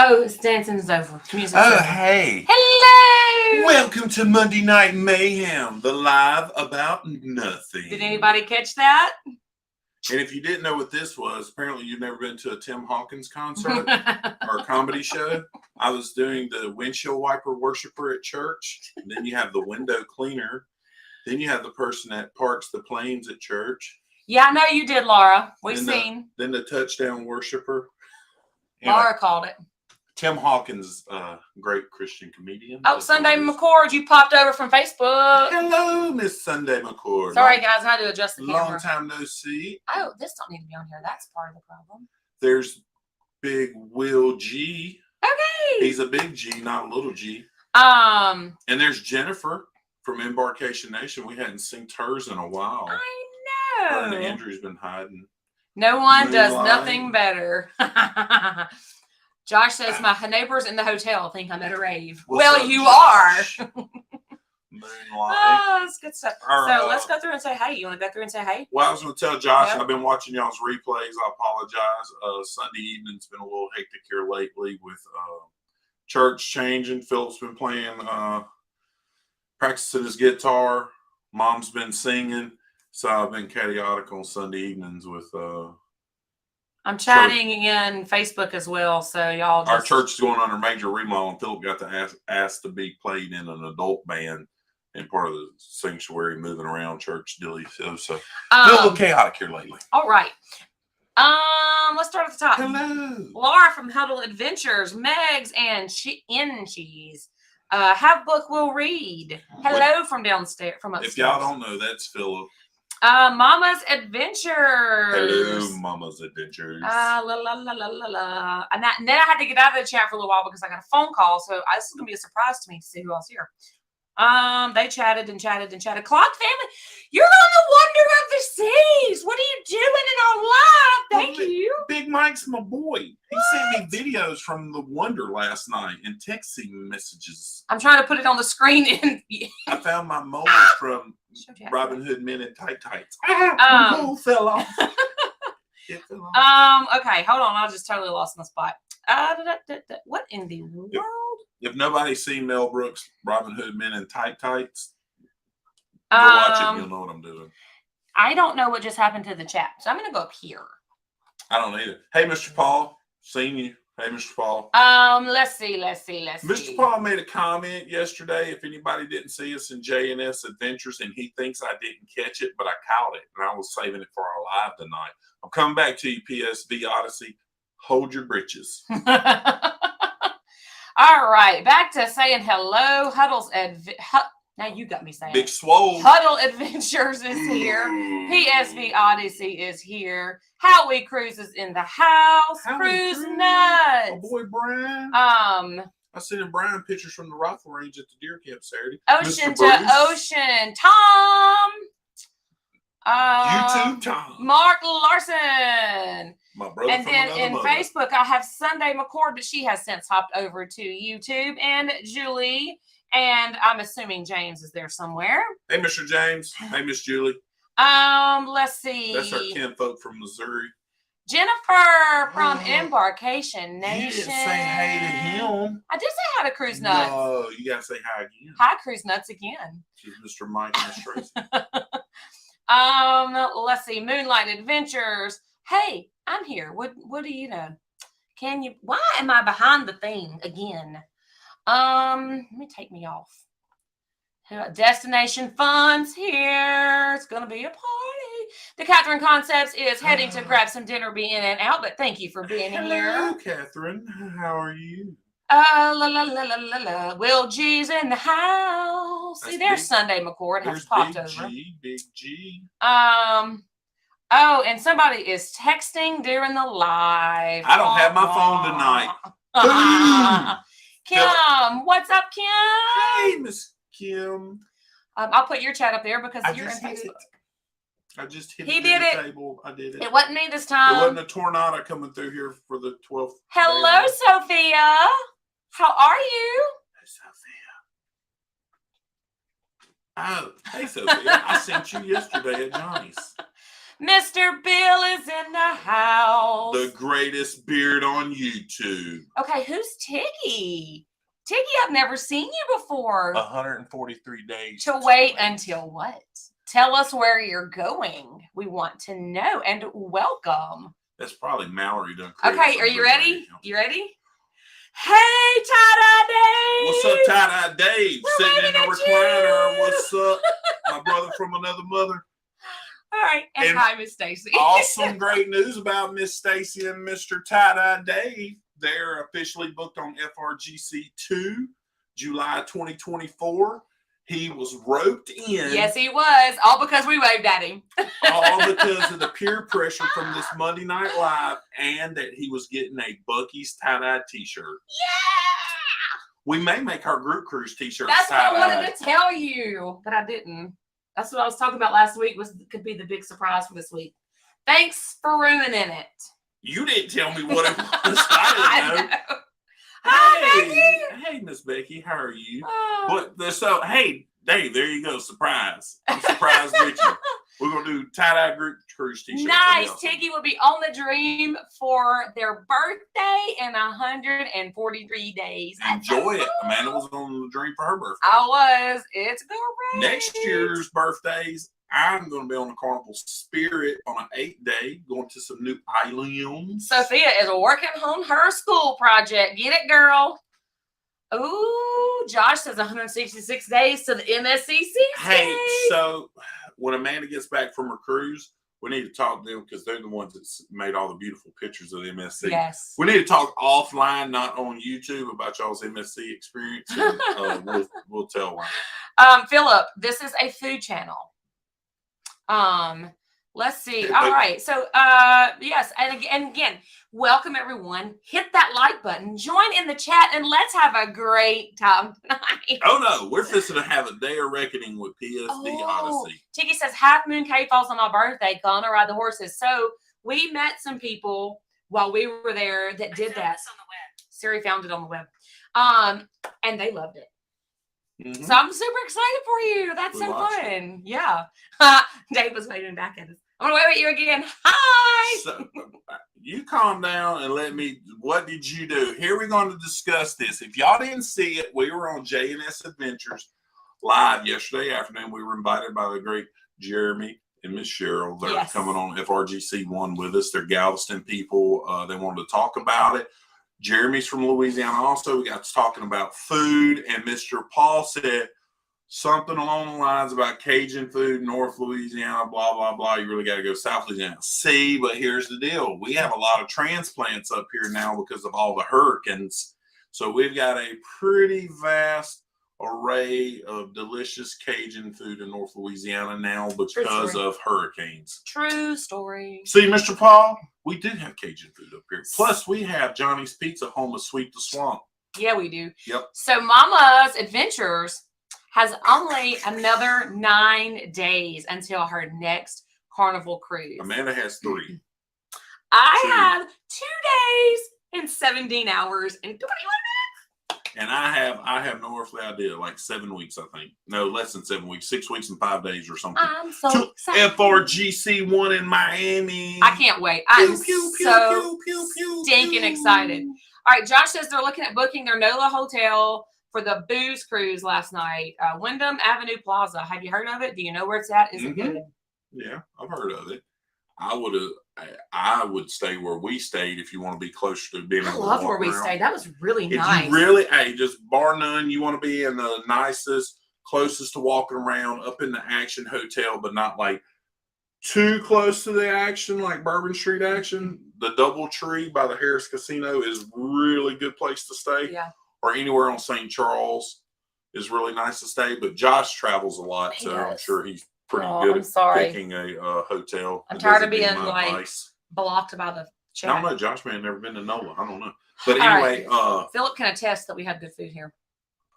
Oh, it's dancing is over. Music's over. Hey. Hello! Welcome to Monday Night Mayhem, the live about nothing. Did anybody catch that? And if you didn't know what this was, apparently you've never been to a Tim Hawkins concert or a comedy show. I was doing the windshield wiper worshiper at church. And then you have the window cleaner. Then you have the person that parks the planes at church. Yeah, I know you did, Laura. We've seen. Then the touchdown worshiper. Laura called it. Tim Hawkins, great Christian comedian. Oh, Sunday McCord, you popped over from Facebook. Hello, Miss Sunday McCord. Sorry, guys, I had to adjust the camera. Long time no see. Oh, this don't need to be on here. That's part of the problem. There's Big Will G. Okay. He's a big G, not a little G. And there's Jennifer from Embarkation Nation. We hadn't synced hers in a while. I know. Her and Andrew's been hiding. No one does nothing better. Josh says, my neighbors in the hotel think I'm at a rave. Well, you Josh? are. Moonlight. Oh, that's good stuff. So let's go through and say hey. You want to go through and say hey? Well, I was going to tell Josh, I've been watching y'all's replays. I apologize. Sunday evening's been a little hectic here lately with church changing. Philip's been playing, practicing his guitar. Mom's been singing. So I've been chaotic on Sunday evenings with... I'm chatting in Facebook as well, so y'all just... Our church is going under major remodel, and Philip got to ask to be played in an adult band and part of the sanctuary, moving around church dilly. So a little chaotic here lately. All right. Let's start at the top. Hello. Laura from Huddle Adventures, Megs and Cheese. Have book will read. Hello from downstairs, from upstairs. If y'all don't know, that's Philip. Mama's Adventures. Hello, Mama's Adventures. La la la la la la. And then I had to get out of the chat for a little while because I got a phone call. So this is gonna be a surprise to me to see who else here. They chatted and chatted and chatted. Clock family, you're on the Wonder of the Seas. What are you doing in our live? Thank you. Big Mike's my boy. He sent me videos from the Wonder last night and texting messages. I'm trying to put it on the screen. And I found my mole from Robin Hood Men in Tight Tights. My mole fell off. It fell off. Okay, hold on. I just totally lost my spot. What in the world? If nobody's seen Mel Brooks' Robin Hood Men in Tight Tights, go watch it and you'll know what I'm doing. I don't know what just happened to the chat, so I'm going to go up here. I don't either. Hey, Mr. Paul. Seen you. Hey, Mr. Paul. Let's see. Mr. Paul made a comment yesterday. If anybody didn't see us in J&S Adventures, and he thinks I didn't catch it, but I caught it, and I was saving it for our live tonight. I'm coming back to you, PSV Odyssey. Hold your britches. All right, back to saying hello. Now you got me saying Big Swole. Huddle Adventures is here. PSV Odyssey is here. Howie Cruz is in the house. Cruz nuts. My boy Brian. I sent Brian pictures from the rifle range at the deer camp Saturday. Ocean to ocean. Tom. YouTube Tom. Mark Larson. My brother. And then in Facebook, I have Sunday McCord, but she has since hopped over to YouTube, and Julie, and I'm assuming James is there somewhere. Hey, Mr. James. Hey, Miss Julie. Let's see. That's our kinfolk from Missouri. Jennifer from Embarkation Nation. You didn't say hey to him. I did say hi to Cruise Nuts. No, you gotta say hi again. Hi, Cruise Nuts again. She's Mr. Mike and Miss Tracy. Let's see. Moonlight Adventures. Hey, I'm here. What do you know? Why am I behind the thing again? Let me take me off. Destination Fun's here. It's gonna be a party. The Catherine Concepts is heading to grab some dinner, be in and out, but thank you for being here. Hello, Catherine. How are you? Will G's in the house. See, there's Sunday McCord. Has popped over. Big G. Oh, and somebody is texting during the live. I don't have my phone tonight. Kim, what's up, Kim? Hey, Miss Kim. I'll put your chat up there because you're in Facebook. I just hit the table. I did it. It wasn't me this time. It wasn't a tornado coming through here for the 12th. Hello, Sophia. How are you? Hey, Sophia. Oh, hey, Sophia. I sent you yesterday at Johnny's. Mr. Bill is in the house. The greatest beard on YouTube. Okay, who's Tiggy? Tiggy, I've never seen you before. 143 days. To wait until what? Tell us where you're going. We want to know. And welcome. That's probably Mallory done. Okay, are you ready? You ready? Hey, Tie-Dye Dave! What's up, Tie-Dye Dave? Sitting in the recliner. What's up? My brother from another mother. All right, and hi, Miss Stacy. Awesome, great news about Miss Stacy and Mr. Tie-Dye Dave. They're officially booked on FRGC 2, July 2024. He was roped in. Yes, he was. All because we waved at him. All because of the peer pressure from this Monday Night Live and that he was getting a Buc-ee's tie-dye t-shirt. Yeah! We may make our group cruise t-shirts That's tie-dye. what I wanted to tell you, but I didn't. That's what I was talking about last week. Could be the big surprise for this week. Thanks for ruining it. You didn't tell me what it was. I didn't know. Hi, Becky. Hey, Miss Becky, how are you? Oh. Hey, Dave, there you go. Surprise. I'm surprised with you. We're going to do tie-dye group cruise t-shirts. Nice. Tiggy will be on the dream for their birthday in 143 days. Enjoy it. Amanda was on the dream for her birthday. I was. It's great. Next year's birthdays, I'm going to be on the Carnival Spirit on an 8-day, going to some new islands. Sophia is working on her school project. Get it, girl. Ooh, Josh says 166 days to the MSCC. Hey, so when Amanda gets back from her cruise, we need to talk to them because they're the ones that made all the beautiful pictures of the MSC. Yes. We need to talk offline, not on YouTube, about y'all's MSC experience. And, we'll tell why. Philip, this is a food channel. Let's see. All right. So, yes. And again, welcome everyone. Hit that like button, join in the chat, and let's have a great time tonight. Oh no, we're fixing to have a day of reckoning with PSD Odyssey. Tiki says Half Moon Cave falls on my birthday. Gonna ride the horses. So we met some people while we were there that did that. On the web. Siri found it on the web. And they loved it. Mm-hmm. So I'm super excited for you. That's so watched fun. Yeah. Dave was waving back at us. I'm going to wave at you again. Hi. So, you calm down and what did you do? Here we're going to discuss this. If y'all didn't see it, we were on J&S Adventures live yesterday afternoon. We were invited by the great Jeremy and Miss Cheryl. They're coming on FRGC 1 with us. They're Galveston people. They wanted to talk about it. Jeremy's from Louisiana also. We got to talking about food, and Mr. Paul said something along the lines about Cajun food, North Louisiana, blah, blah, blah. You really got to go South Louisiana. See, but here's the deal. We have a lot of transplants up here now because of all the hurricanes. So we've got a pretty vast array of delicious Cajun food in North Louisiana now because of hurricanes. True story. See, Mr. Paul, we did have Cajun food up here. Plus, we have Johnny's Pizza, home of Sweet the Swamp. Yeah, we do. Yep. So Mama's Adventures has only another 9 days until her next Carnival cruise. Amanda has 3. I have 2 days and 17 hours and 21 minutes. And I have no earthly idea, like 7 weeks, I think. No, less than 7 weeks, 6 weeks and 5 days or something. I'm so excited. FRGC 1 in Miami. I can't wait. I'm so stinking excited. All right, Josh says they're looking at booking their NOLA hotel for the booze cruise last night. Wyndham Avenue Plaza. Have you heard of it? Do you know where it's at? Is it good? Yeah, I've heard of it. I would stay where we stayed if you want to be closer to being able to love walk where we around. stayed. That was really If nice. you really, just bar none, you want to be in the nicest, closest to walking around, up in the action hotel, but not like too close to the action, like Bourbon Street action. The Doubletree by the Harris Casino is really good place to stay. Yeah. Or anywhere on St. Charles is really nice to stay. But Josh travels a lot, so I'm sure he's pretty good at picking a hotel. I'm tired of being like blocked by the chat. I don't know. Josh may have never been to NOLA. I don't know. But anyway, Philip can attest that we had good food here.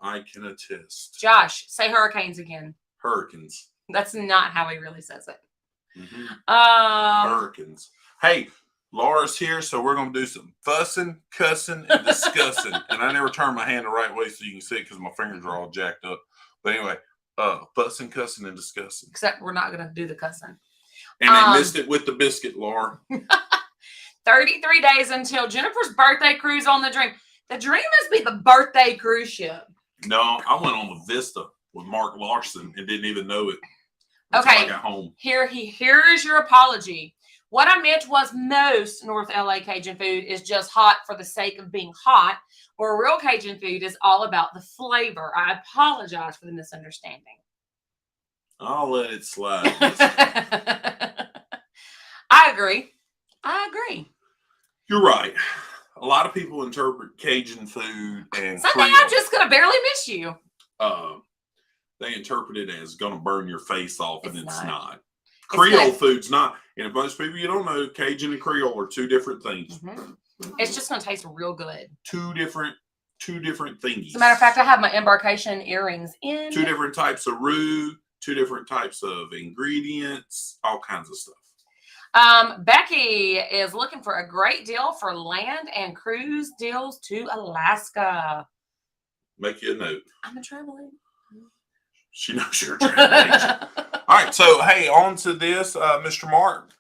I can attest. Josh, say hurricanes again. Hurricanes. That's not how he really says it. Mm-hmm. Hurricanes. Hey, Laura's here, so we're going to do some fussing, cussing, and discussing. And I never turn my hand the right way so you can see it because my fingers are all jacked up. But anyway, fussing, cussing, and discussing. Except we're not going to do the cussing. And they missed it with the biscuit, Laura. 33 days until Jennifer's birthday cruise on the Dream. The Dream must be the birthday cruise ship. No, I went on the Vista with Mark Larson and didn't even know it until I got home. Here's your apology. What I meant was most North LA Cajun food is just hot for the sake of being hot, where real Cajun food is all about the flavor. I apologize for the misunderstanding. I'll let it slide. I agree. You're right. A lot of people interpret Cajun food and Sunday, I'm just going to barely miss you. They interpret it as going to burn your face off, and it's not. It's Creole food's not. And most people you don't know, Cajun and Creole are two different things. It's just going to taste real good. Two different thingies. As a matter of fact, I have my embarkation earrings in. Two different types of roux, two different types of ingredients, all kinds of stuff. Becky is looking for a great deal for land and cruise deals to Alaska. Make you a note. I'm a travel agent. She knows you're a travel agent. All right, so hey, on to this, Mr. Mark.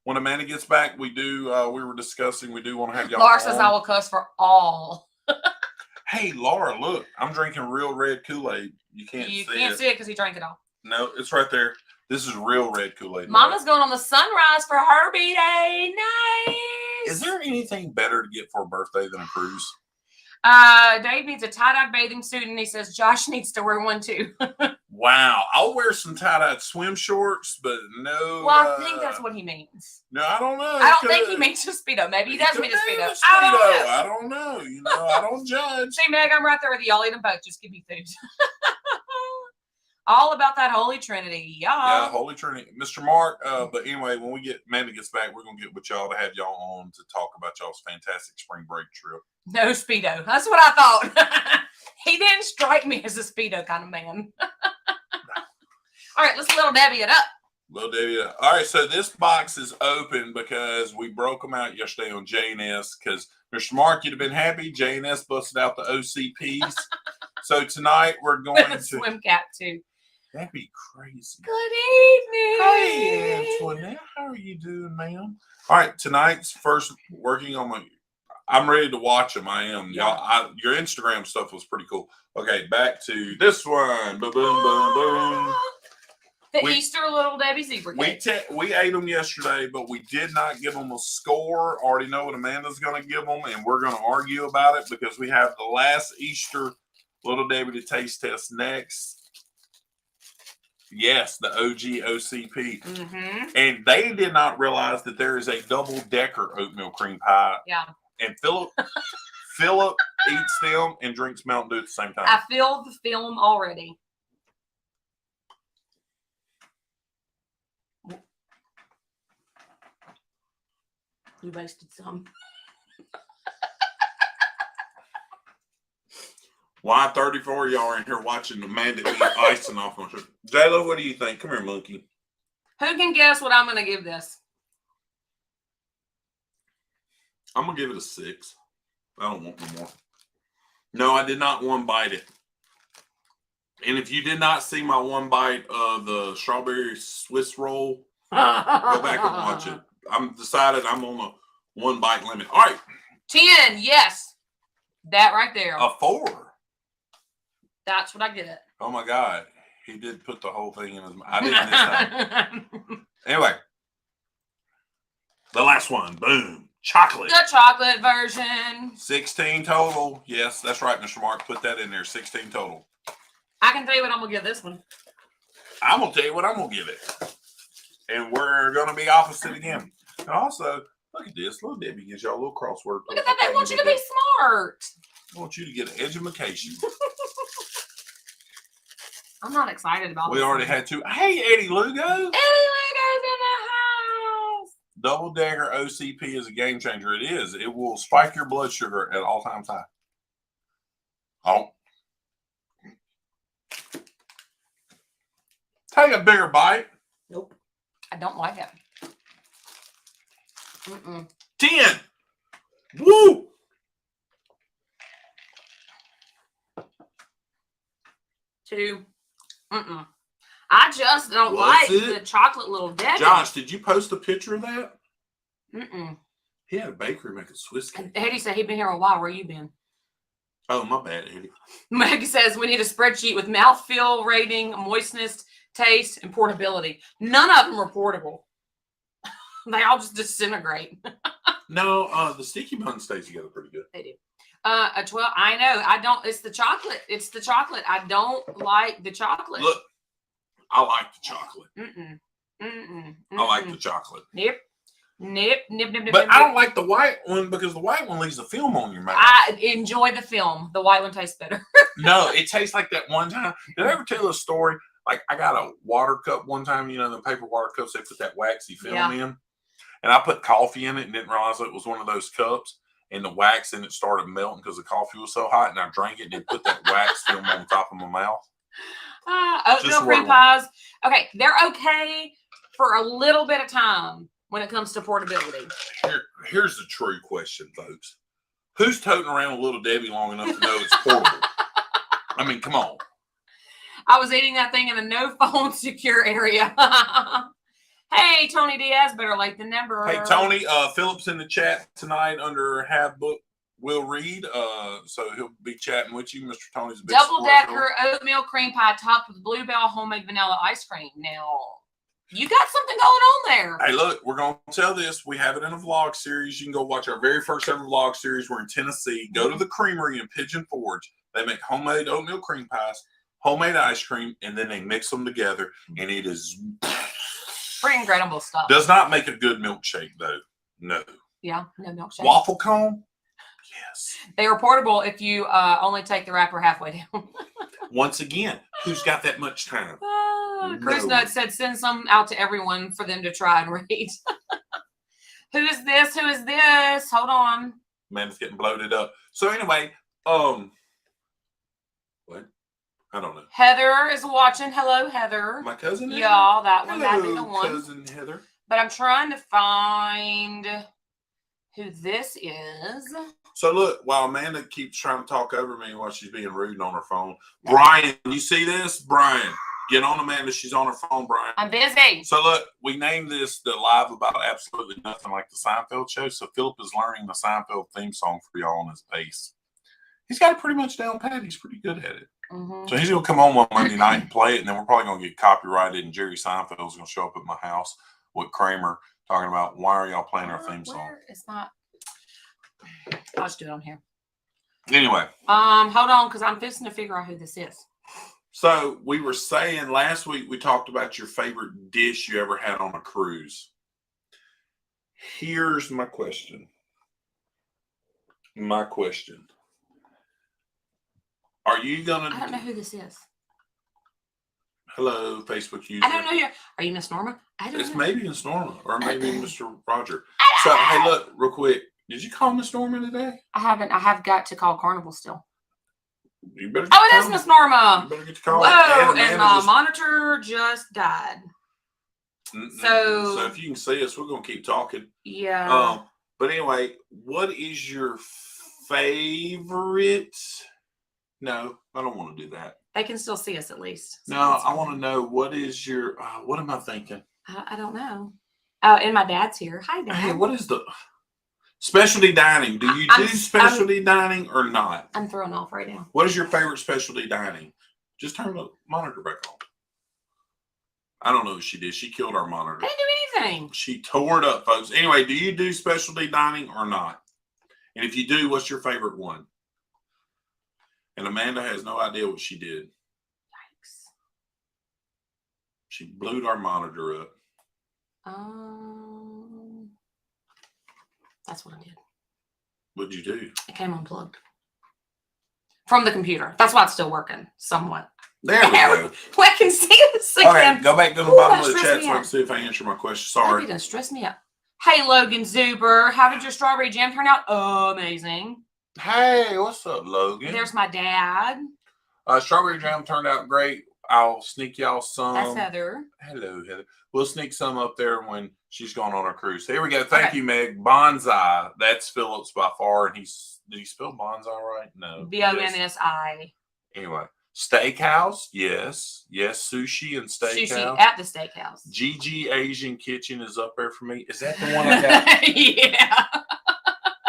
When Amanda gets back, we were discussing, we do want to have y'all. Laura says I will cuss for all. Hey, Laura, look, I'm drinking real red Kool-Aid. You can't see it because he drank it all. No, it's right there. This is real red Kool-Aid. Mama's going on the sunrise for her B-Day. Nice. Is there anything better to get for a birthday than a cruise? Dave needs a tie-dye bathing suit, and he says Josh needs to wear one too. Wow. I'll wear some tie-dyed swim shorts, but no. Well, I think that's what he means. No, I don't know. I don't think he means a Speedo. Maybe he does mean a Speedo. I don't know. I don't judge. See, Meg, I'm right there with you. I'll eat them both. Just give me food. All about that Holy Trinity, y'all. Yeah, Holy Trinity. Mr. Mark, but anyway, when Amanda gets back, we're going to get with y'all to have y'all on to talk about y'all's fantastic spring break trip. No Speedo. That's what I thought. He didn't strike me as a Speedo kind of man. All right, let's Little Debbie it up. Little Debbie. All right, so this box is open because we broke them out yesterday on J&S because Mr. Mark, you'd have been happy. J&S busted out the OCPs. So tonight we're going with a swim cap too. That'd be crazy. Good evening. Hey, Antoinette. How are you doing, ma'am? All right, tonight's first working on my. I'm ready to watch them. I am. Y'all, your Instagram stuff was pretty cool. Okay, back to this one. Boom, boom, boom, boom. The Easter Little Debbie zebra cake. We ate them yesterday, but we did not give them a score. Already know what Amanda's going to give them, and we're going to argue about it because we have the last Easter Little Debbie to taste test next. Yes, the OG OCP. Mm-hmm. And they did not realize that there is a double-decker oatmeal cream pie. Yeah. And Philip eats them and drinks Mountain Dew at the same time. I feel the film already. You wasted some. Why 34 of y'all are in here watching Amanda eat icing off on her? J-Lo, what do you think? Come here, monkey. Who can guess what I'm going to give this? I'm going to give it a 6. I don't want no more. No, I did not one bite it. And if you did not see my one bite of the strawberry Swiss roll, go back and watch it. I'm decided I'm on a one bite limit. All right. 10, yes. That right there. A 4. That's what I get it. Oh my God. He did put the whole thing in his mouth. I didn't this time. Anyway. The last one. Boom. Chocolate. The chocolate version. 16 total. Yes, that's right, Mr. Mark. Put that in there. 16 total. I can tell you what I'm going to give this one. I'm going to tell you what I'm going to give it. And we're going to be opposite again. And also, look at this. Little Debbie gives y'all a little crossword. Look at that. They want you to be smart. I want you to get an education. I'm not excited about We this already had 2. Hey, Eddie Lugo. Eddie Lugo's in the house. Double Dagger OCP is a game changer. It is. It will spike your blood sugar at all times high. Oh. Take a bigger bite. Nope. I don't like it. 10. Woo! Two. I just don't Was like it? the chocolate little Debbie. Josh, did you post a picture of that? Mm-mm. He had a bakery making Swiss cake. Eddie said he'd been here a while. Where you been? Oh, my bad, Eddie. Meg says we need a spreadsheet with mouthfeel rating, moistness, taste, and portability. None of them are portable. They all just disintegrate. No, the sticky bun stays together pretty good. They do. A 12. I know. I don't. It's the chocolate. It's the chocolate. I don't like the chocolate. Look, I like the chocolate. I I like the chocolate. Nip. But I don't like the white one because the white one leaves the film on your mouth. I enjoy the film. The white one tastes better. No, it tastes like that one time. Did I ever tell a story? Like I got a water cup one time, you know, the paper water cups, they put that waxy film in. And I put coffee in it and didn't realize it was one of those cups. And the wax in it started melting because the coffee was so hot. And I drank it and it put that wax film on top of my mouth. Oatmeal cream pies. Okay, they're okay for a little bit of time when it comes to portability. Here's the true question, folks. Who's toting around a little Debbie long enough to know it's portable? I mean, come on. I was eating that thing in a no phone secure area. Hey, Tony Diaz, better late than never. Hey, Tony, Philip's in the chat tonight under Have Book Will Read. So he'll be chatting with you. Mr. Tony's a big Double decker oatmeal cream pie topped with Bluebell homemade vanilla ice cream. Now, you got something going on there. Hey, look, we're going to tell this. We have it in a vlog series. You can go watch our very first ever vlog series. We're in Tennessee. Go to the creamery in Pigeon Forge. They make homemade oatmeal cream pies, homemade ice cream, and then they mix them together. And it is pretty incredible stuff. Does not make a good milkshake, though. No. Yeah, no milkshake. Waffle cone? Yes. They are portable if you only take the wrapper halfway down. Once again, who's got that much time? Chris Nutt said send some out to everyone for them to try and read. Who is this? Who is this? Hold on. Man, it's getting bloated up. So anyway, what? I don't know. Heather is watching. Hello, Heather. My cousin? Y'all, that one. Hello, That'd be the one. Cousin Heather. But I'm trying to find who this is. So look, while Amanda keeps trying to talk over me while she's being rude on her phone, Brian, you see this? Brian, get on Amanda. She's on her phone, Brian. I'm busy. So look, we named this the Live About Absolutely Nothing Like the Seinfeld Show. So Philip is learning the Seinfeld theme song for y'all on his bass. He's got it pretty much down pat. He's pretty good at it. So he's going to come on one Monday night and play it, and then we're probably going to get copyrighted, and Jerry Seinfeld's going to show up at my house with Kramer talking about, why are y'all playing our theme song? It's not. I'll just do it on here. Anyway. Hold on, because I'm fixing to figure out who this is. So we were saying last week we talked about your favorite dish you ever had on a cruise. Here's my question. Are you gonna? I don't know who this is. Hello, Facebook user. I don't know you. Are you Miss Norma? I don't It's know. maybe Miss Norma or maybe Mr. Roger. So hey, look, real quick. Did you call Miss Norma today? I haven't. I have got to call Carnival still. You better. Oh, it is Miss Norma. You better get to call. Whoa! And the monitor just died. So if you can see us, we're gonna keep talking. Yeah. But anyway, what is your favorite? No, I don't want to do that. They can still see us at least. So no, I want to know what is your. What am I thinking? I don't know. Oh, and my dad's here. Hi, Dad. Hey, what is the specialty dining? Do you do specialty dining or not? I'm throwing off right now. What is your favorite specialty dining? Just turn the monitor back on. I don't know what she did. She killed our monitor. I didn't do anything. She tore it up, folks. Anyway, do you do specialty dining or not? And if you do, what's your favorite one? And Amanda has no idea what she did. Yikes. She blew our monitor up. That's what I did. What'd you do? It came unplugged from the computer. That's why it's still working somewhat. There we go. I can see this again. Okay, go back to the bottom of the chat so I can see if I answer my question. Sorry. You're gonna stress me out. Hey, Logan Zuber, how did your strawberry jam turn out? Amazing. Hey, what's up, Logan? There's my dad. Strawberry jam turned out great. I'll sneak y'all some. That's Heather. Hello, Heather. We'll sneak some up there when she's going on our cruise. Here we go. Thank you, Meg. Bonsai. That's Phillips by far. And did he spell bonsai right? No. B-O-N-S-I. Anyway. Steakhouse, yes. Yes, sushi and Sushi steakhouse. at the steakhouse. GG Asian Kitchen is up there for me. Is that the one I got? Yeah.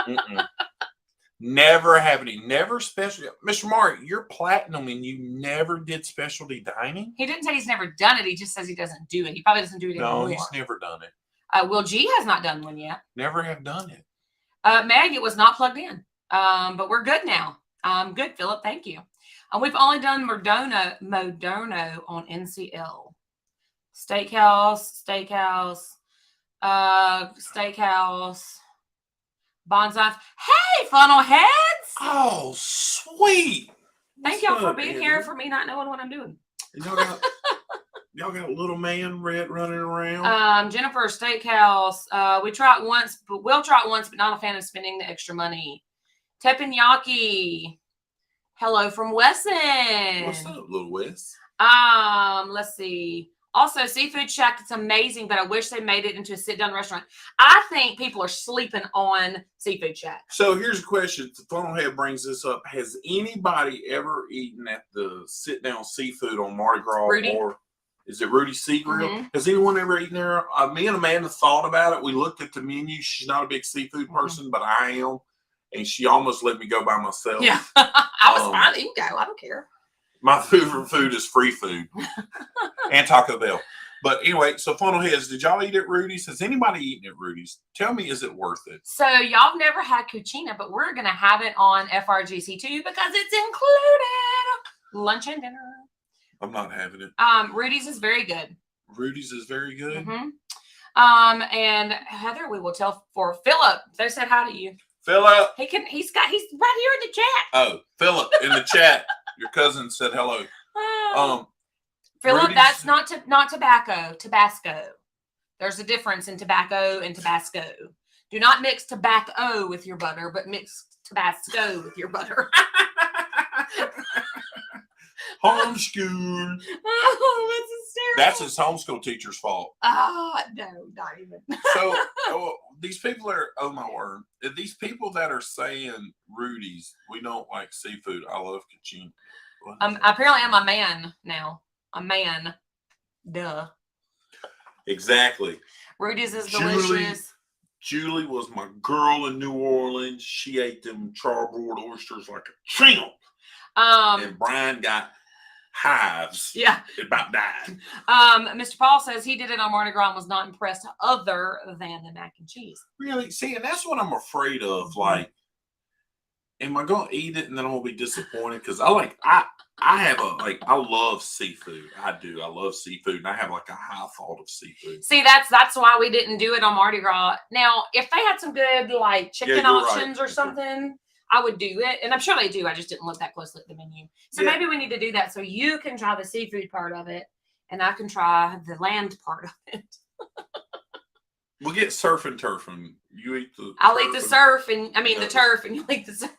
Mm-mm. Never happening. Never special. Mr. Mark, you're platinum and you never did specialty dining? He didn't say he's never done it. He just says he doesn't do it. He probably doesn't do it No, anymore. he's never done it. Will G has not done one yet. Never have done it. Meg, it was not plugged in. But we're good now. Good, Philip. Thank you. We've only done Moderno on NCL. Steakhouse. Bonsai. Hey, funnel heads! Oh, sweet. Thank y'all for being here for me not knowing what I'm doing. Y'all got a little man red running around. Jennifer Steakhouse. We'll try it once, but not a fan of spending the extra money. Teppanyaki. Hello from Wesson. What's up, little Wes? Let's see. Also, Seafood Shack, it's amazing, but I wish they made it into a sit-down restaurant. I think people are sleeping on Seafood Shack. So here's a question. The Funnelhead brings this up. Has anybody ever eaten at the sit-down seafood on Mardi Gras? Rudy? Or is it Rudy Sea Grill? Mm-hmm. Has anyone ever eaten there? Me and Amanda thought about it. We looked at the menu. She's not a big seafood person, but I am. And she almost let me go by myself. Yeah. I was fine. You can go. I don't care. My favorite food is free food and Taco Bell. But anyway, so Funnelheads, did y'all eat at Rudy's? Has anybody eaten at Rudy's? Tell me, is it worth it? So y'all have never had cucina, but we're going to have it on FRGC2 because it's included. Lunch and dinner. I'm not having it. Rudy's is very good. Rudy's is very good? Mm-hmm. And Heather, we will tell for Philip. They said hi to you. Philip. He's right here in the chat. Oh, Philip in the chat. Your cousin said hello. Philip, Rudy's, that's not tobacco. Tabasco. There's a difference in tobacco and Tabasco. Do not mix tobacco with your butter, but mix Tabasco with your butter. Homeschool. Oh, that's his homeschool teacher's fault. Oh, no, not even. So these people are, oh my word, these people that are saying Rudy's, we don't like seafood. I love cucina. Apparently I'm a man now. A man. Duh. Exactly. Rudy's is delicious. Julie was my girl in New Orleans. She ate them charbroiled oysters like a champ. And Brian got hives. Yeah. It about died. Mr. Paul says he did it on Mardi Gras and was not impressed other than the mac and cheese. Really? See, and that's what I'm afraid of. Like, am I going to eat it and then I'm going to be disappointed? Because I love seafood. I do. I love seafood. And I have like a high thought of seafood. See, that's why we didn't do it on Mardi Gras. Now, if they had some good like chicken options or something, I would do it. And I'm sure they do. I just didn't look that closely at the menu. So maybe we need to do that so you can try the seafood part of it and I can try the land part of it. We'll get surf and turf and you eat the I'll eat the surf and the turf and you'll eat the surf.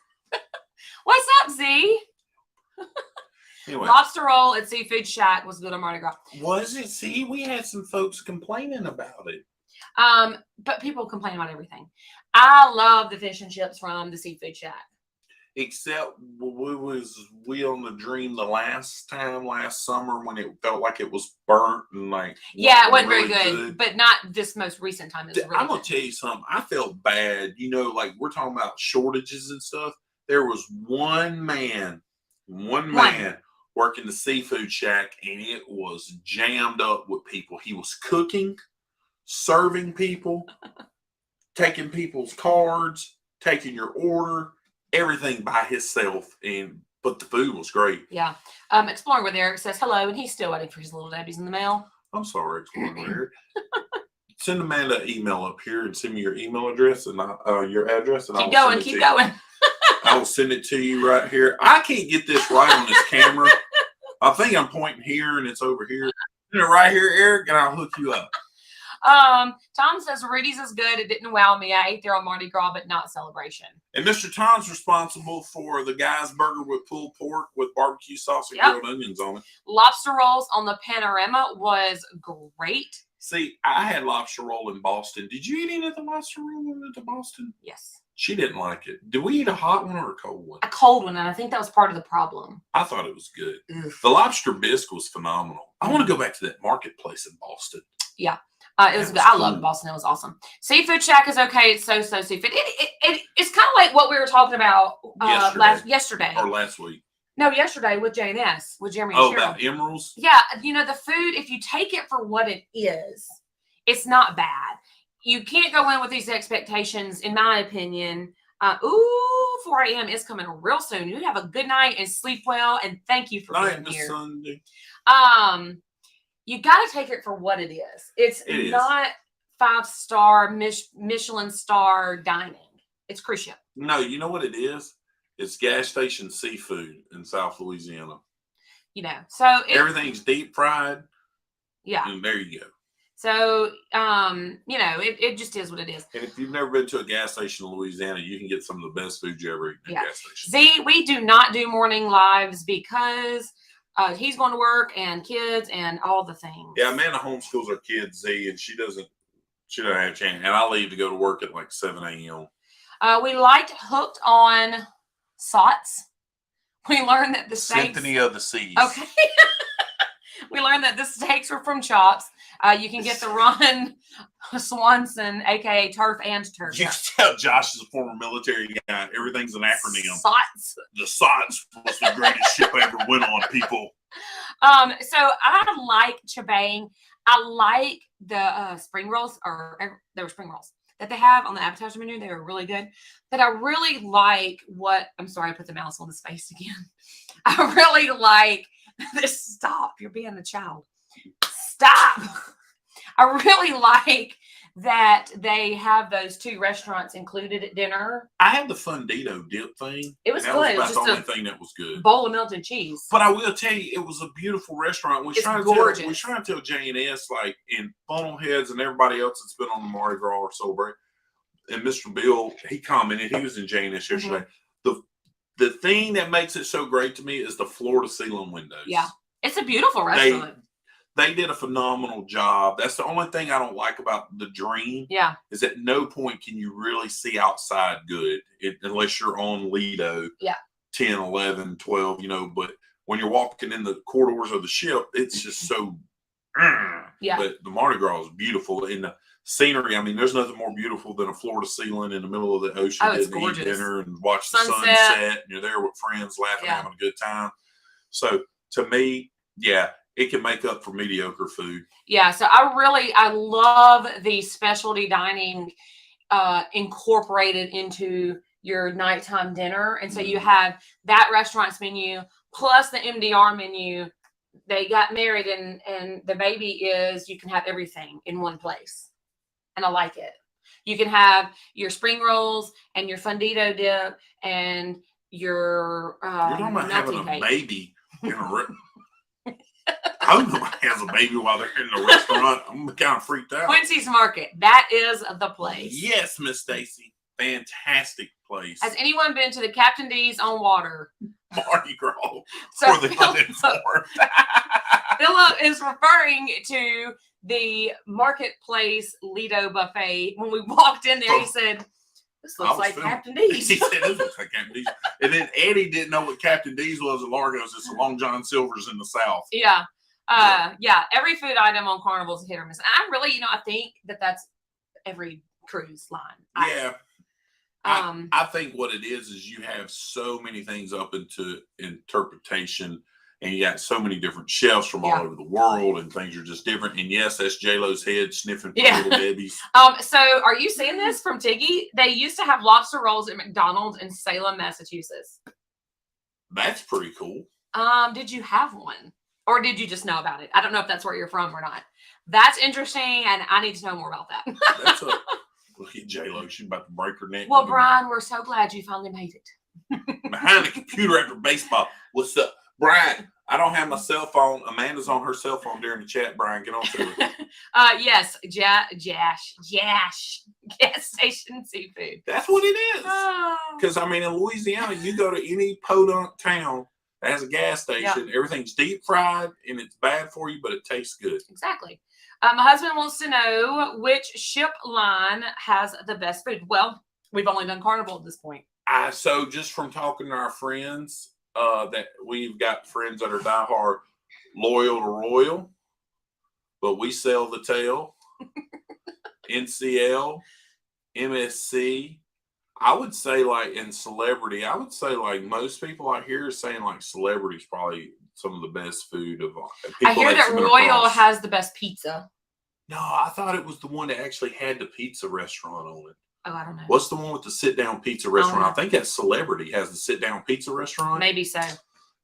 What's up, Z? Anyway. Lobster roll at Seafood Shack was good on Mardi Gras. Was it? See, we had some folks complaining about it. But people complain about everything. I love the fish and chips from the Seafood Shack. Except we on the dream the last summer when it felt like it was burnt and like it wasn't really very good, but not this most recent time. I'm gonna tell you something. I felt bad. Like we're talking about shortages and stuff. There was one man working the Seafood Shack, and it was jammed up with people. He was cooking, serving people, taking people's cards, taking your order, everything by himself. But the food was great. Yeah. Exploring with Eric says hello, and he's still waiting for his little Debbie's in the mail. I'm sorry, Exploring with Eric. Send Amanda an email up here and send me your email address and your address. And keep going. I will send it to you right here. I can't get this right on this camera. I think I'm pointing here and it's over here. Send it right here, Eric, and I'll hook you up. Tom says Rudy's is good. It didn't wow me. I ate there on Mardi Gras, but not Celebration. And Mr. Tom's responsible for the guy's burger with pulled pork with barbecue sauce and grilled onions on it. Lobster rolls on the Panorama was great. See, I had lobster roll in Boston. Did you eat any of the lobster roll when we went to Boston? Yes. She didn't like it. Did we eat a hot one or a cold one? A cold one, and I think that was part of the problem. I thought it was good. Ugh. The lobster bisque was phenomenal. I want to go back to that marketplace in Boston. Yeah. It was good. I loved Boston. It was awesome. Seafood Shack is okay. It's so seafood. It's kind of like what we were talking about yesterday. Or last week. No, yesterday with J&S, with Jeremy and Oh, Cheryl. about emeralds? Yeah. The food, if you take it for what it is, it's not bad. You can't go in with these expectations, in my opinion. 4 a.m. is coming real soon. You have a good night and sleep well, and thank you for being here. Sunday. You got to take it for what it is. It not 5-star Michelin star dining. It's cruise ship. No, you know what it is? It's gas station seafood in South Louisiana. So everything's deep fried. Yeah. And there you go. So, it just is what it is. And if you've never been to a gas station in Louisiana, you can get some of the best food you ever eat in a gas station. See, we do not do morning lives because he's going to work and kids and all the things. Yeah, Amanda homeschools her kids, Z, and she doesn't have a chance. And I leave to go to work at like 7 a.m. We liked Hooked on Sots. We learned that the steaks... Symphony of the Seas. Okay. We learned that the steaks were from Chops. You can get the Ron Swanson, a.k.a. Turf and Turf. You can tell Josh is a former military guy. Everything's an acronym. SOTS. The SOTS was the greatest ship I ever went on, people. So I like Chebang. I like the spring rolls, they were spring rolls that they have on the appetizer menu. They were really good. But I really like I'm sorry, I put the mouse on the space again. I really like this. Stop. You're being a child. Stop. I really like that they have those 2 restaurants included at dinner. I had the Fundito dip thing. It was good. That was about the only thing that was good. Bowl of melted cheese. But I will tell you, it was a beautiful restaurant. It's gorgeous. We're trying to tell J&S, like, in Funnelheads and everybody else that's been on the Mardi Gras or Celebrate, and Mr. Bill, he commented, he was in J&S yesterday. The thing that makes it so great to me is the floor-to-ceiling windows. Yeah. It's a beautiful restaurant. They did a phenomenal job. That's the only thing I don't like about the Dream. Yeah. Is at no point can you really see outside good unless you're on Lido. Yeah. 10, 11, 12, but when you're walking in the corridors of the ship, it's just so. Yeah. But the Mardi Gras is beautiful. And the scenery, I mean, there's nothing more beautiful than a floor to ceiling in the middle of the ocean. Oh, it's getting gorgeous. To eat dinner and watch the sunset. And you're there with friends laughing, having a good time. So to me, yeah, it can make up for mediocre food. Yeah, so I love the specialty dining incorporated into your nighttime dinner. And so you have that restaurant's menu plus the MDR menu. They got married and the baby you can have everything in one place. And I like it. You can have your spring rolls and your Fundito dip and your you're talking about having cake. A baby in a I hope nobody has a baby while they're in the restaurant. I'm kind of freaked out. Quincy's Market. That is the place. Yes, Miss Stacy. Fantastic place. Has anyone been to the Captain D's on water? Mardi Gras. So for the uninformed. Philip is referring to the Marketplace Lido buffet. When we walked in there, he said, "This looks like Captain D's." He said, "This looks like Captain D's." And then Eddie didn't know what Captain D's was at Largo's. It's a Long John Silver's in the South. Yeah. Every food item on Carnival is hit or miss. And I really, I think that's every cruise line. I think what it is you have so many things up into interpretation, and you got so many different chefs from all over the world, and things are just different. And yes, that's J-Lo's head sniffing for little Debbie's. So are you seeing this from Tiggy? They used to have lobster rolls at McDonald's in Salem, Massachusetts. That's pretty cool. Did you have one? Or did you just know about it? I don't know if that's where you're from or not. That's interesting, and I need to know more about that. Look at J-Lo. She's about to break her neck. Well, Brian, we're so glad you finally made it. Behind the computer after baseball. What's up? Brian, I don't have my cell phone. Amanda's on her cell phone during the chat. Brian, get on to it. Yes, Jash. Gas station seafood. That's what it is. Because, in Louisiana, you go to any podunk town that has a gas station, everything's deep fried, and it's bad for you, but it tastes good. Exactly. My husband wants to know which ship line has the best food. Well, We've only done Carnival at this point. So just from talking to our friends, that we've got friends that are diehard loyal to Royal, but we sell the tail. NCL, MSC. I would say like in celebrity, I would say like most people out here are saying like celebrity's probably some of the best food of all. I hear that Royal has the best pizza. No, I thought it was the one that actually had the pizza restaurant on it. Oh, I don't know. What's the one with the sit-down pizza restaurant? I think that Celebrity has the sit-down pizza restaurant. Maybe so.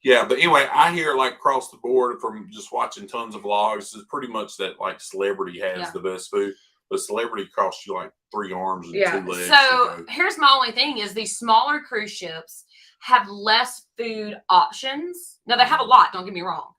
Yeah, but anyway, I hear like across the board from just watching tons of vlogs, it's pretty much that like Celebrity has the best food, but Celebrity costs you like 3 arms and 2 legs. So here's my only thing is these smaller cruise ships have less food options. Now they have a lot, don't get me wrong,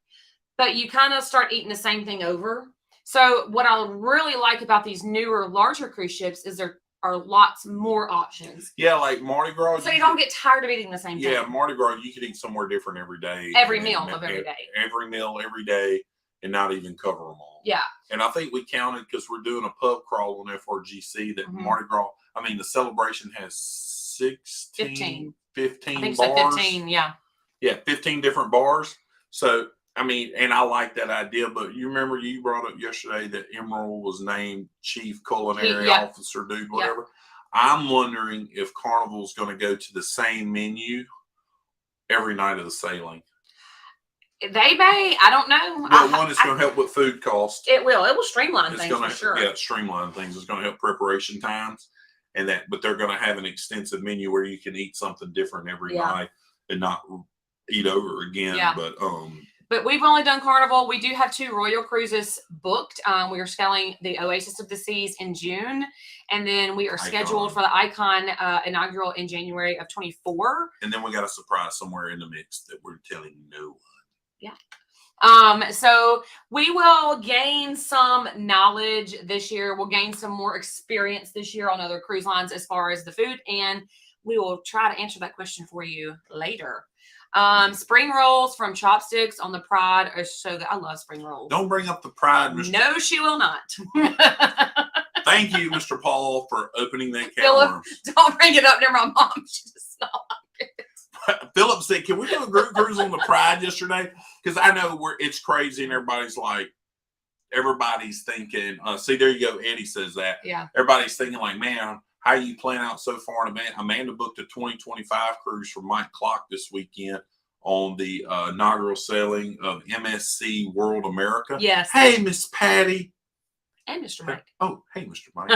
but you kind of start eating the same thing over. So what I really like about these newer, larger cruise ships is there are lots more options. Yeah, like Mardi Gras. So you don't get tired of eating the same thing. Yeah, Mardi Gras, you could eat somewhere different every day. Every meal of every day. Every meal every day and not even cover them all. Yeah. And I think we counted because we're doing a pub crawl on FRGC that Mardi Gras, I mean, the celebration has 15 I think bars. So 15, yeah. Yeah, 15 different bars. So, I mean, and I like that idea, but you remember you brought up yesterday that Emerald was named Chief Culinary Officer, dude, whatever. I'm wondering if Carnival's going to go to the same menu every night of the sailing. They may. I don't know. Well, one, it's going to help with food costs. It will. It will streamline things for sure. Yeah, streamline things. It's going to help preparation times, and that. But they're going to have an extensive menu where you can eat something different every night and not eat over again. Yeah. But we've only done Carnival. We do have 2 Royal cruises booked. We are sailing the Oasis of the Seas in June, and then we are scheduled for the Icon inaugural in January of 24. And then we got a surprise somewhere in the mix that we're telling no one. Yeah. So we will gain some knowledge this year. We'll gain some more experience this year on other cruise lines as far as the food, and we will try to answer that question for you later. Spring rolls from Chopsticks on the Pride are so good. I love spring rolls. Don't bring up the Pride, Mr. No, she will not. Thank you, Mr. Paul, for opening that can of worms. Don't bring it up near my mom. She does not like it. Philip said, "Can we do a group cruise on the Pride yesterday?" Because I know it's crazy and everybody's thinking. See, there you go. Eddie says that. Yeah. Everybody's thinking like, man, how you plan out so far in advance? Amanda booked a 2025 cruise for Mike Clock this weekend on the inaugural sailing of MSC World America. Yes. Hey, Miss Patty. And Mr. Mike. Oh, hey, Mr. Mike.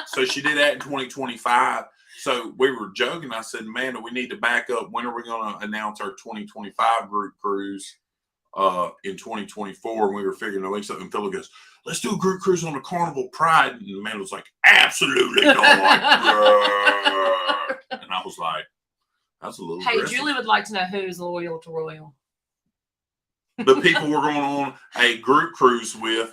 So she did that in 2025. So we were joking. I said, Amanda, we need to back up. When are we going to announce our 2025 group cruise in 2024? And we were figuring out something. And Philip goes, let's do a group cruise on the Carnival Pride. And Amanda was like, absolutely not. And I was like, that's a little aggressive. Julie would like to know who's loyal to Royal. The people we're going on a group cruise with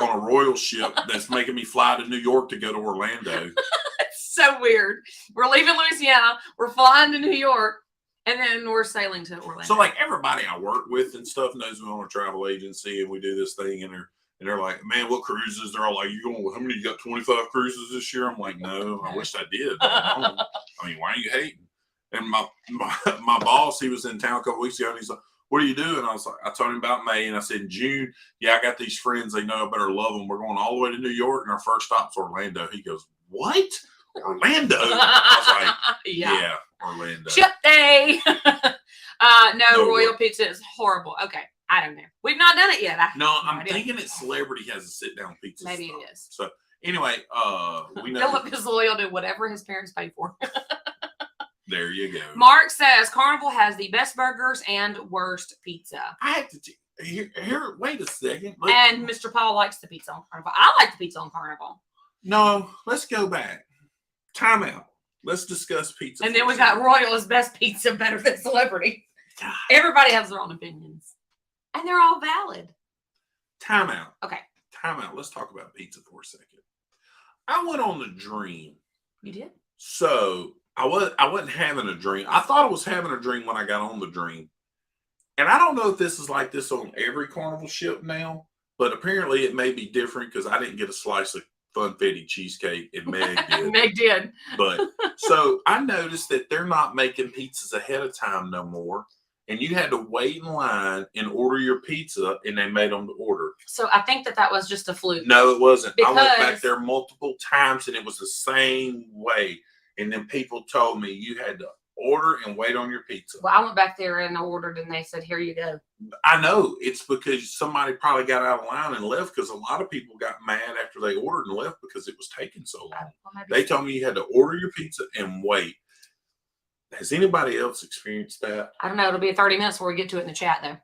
on a Royal ship that's making me fly to New York to go to Orlando. It's so weird. We're leaving Louisiana, we're flying to New York, and then we're sailing to Orlando. So like everybody I work with and stuff knows we own a travel agency and we do this thing, and they're like, man, what cruises? They're all like, how many, you got 25 cruises this year? I'm like, no, I wish I did. I mean, why are you hating? And my boss, he was in town a couple weeks ago, and he's like, what are you doing? I was like, I told him about May, and I said, in June, I got these friends. They know I better love them. We're going all the way to New York, and our first stop's Orlando. He goes, what? Orlando? I was like, yeah, Orlando. Ship day. No, Royal Pizza is horrible. Okay, I don't know. We've not done it yet. I'm thinking that Celebrity has a sit-down pizza. Maybe stop. it is. So anyway, we know Philip is loyal to whatever his parents pay for. There you go. Mark says Carnival has the best burgers and worst pizza. I have to here. Wait a second. And Mr. Paul likes the pizza on Carnival. I like the pizza on Carnival. No, let's go back. Time out. Let's discuss pizza. And then we got Royal's best pizza, better than Celebrity. God. Everybody has their own opinions, and they're all valid. Time out. Okay. Time out. Let's talk about pizza for a second. I went on the Dream. You did? So I wasn't having a dream. I thought I was having a dream when I got on the Dream. And I don't know if this is like this on every Carnival ship now, but apparently it may be different because I didn't get a slice of funfetti cheesecake, and Meg did. Meg did. But so I noticed that they're not making pizzas ahead of time no more. And you had to wait in line and order your pizza, and they made them to order. So I think that was just a fluke. No, it wasn't. I went back Because- there multiple times, and it was the same way. And then people told me you had to order and wait on your pizza. Well, I went back there and ordered, and they said, "Here you go." I know it's because somebody probably got out of line and left, because a lot of people got mad after they ordered and left because it was taking so long. Well, They told me you had to order your pizza and wait. Has anybody else experienced that? I don't know. It'll be 30 minutes before we get to it in the chat, though.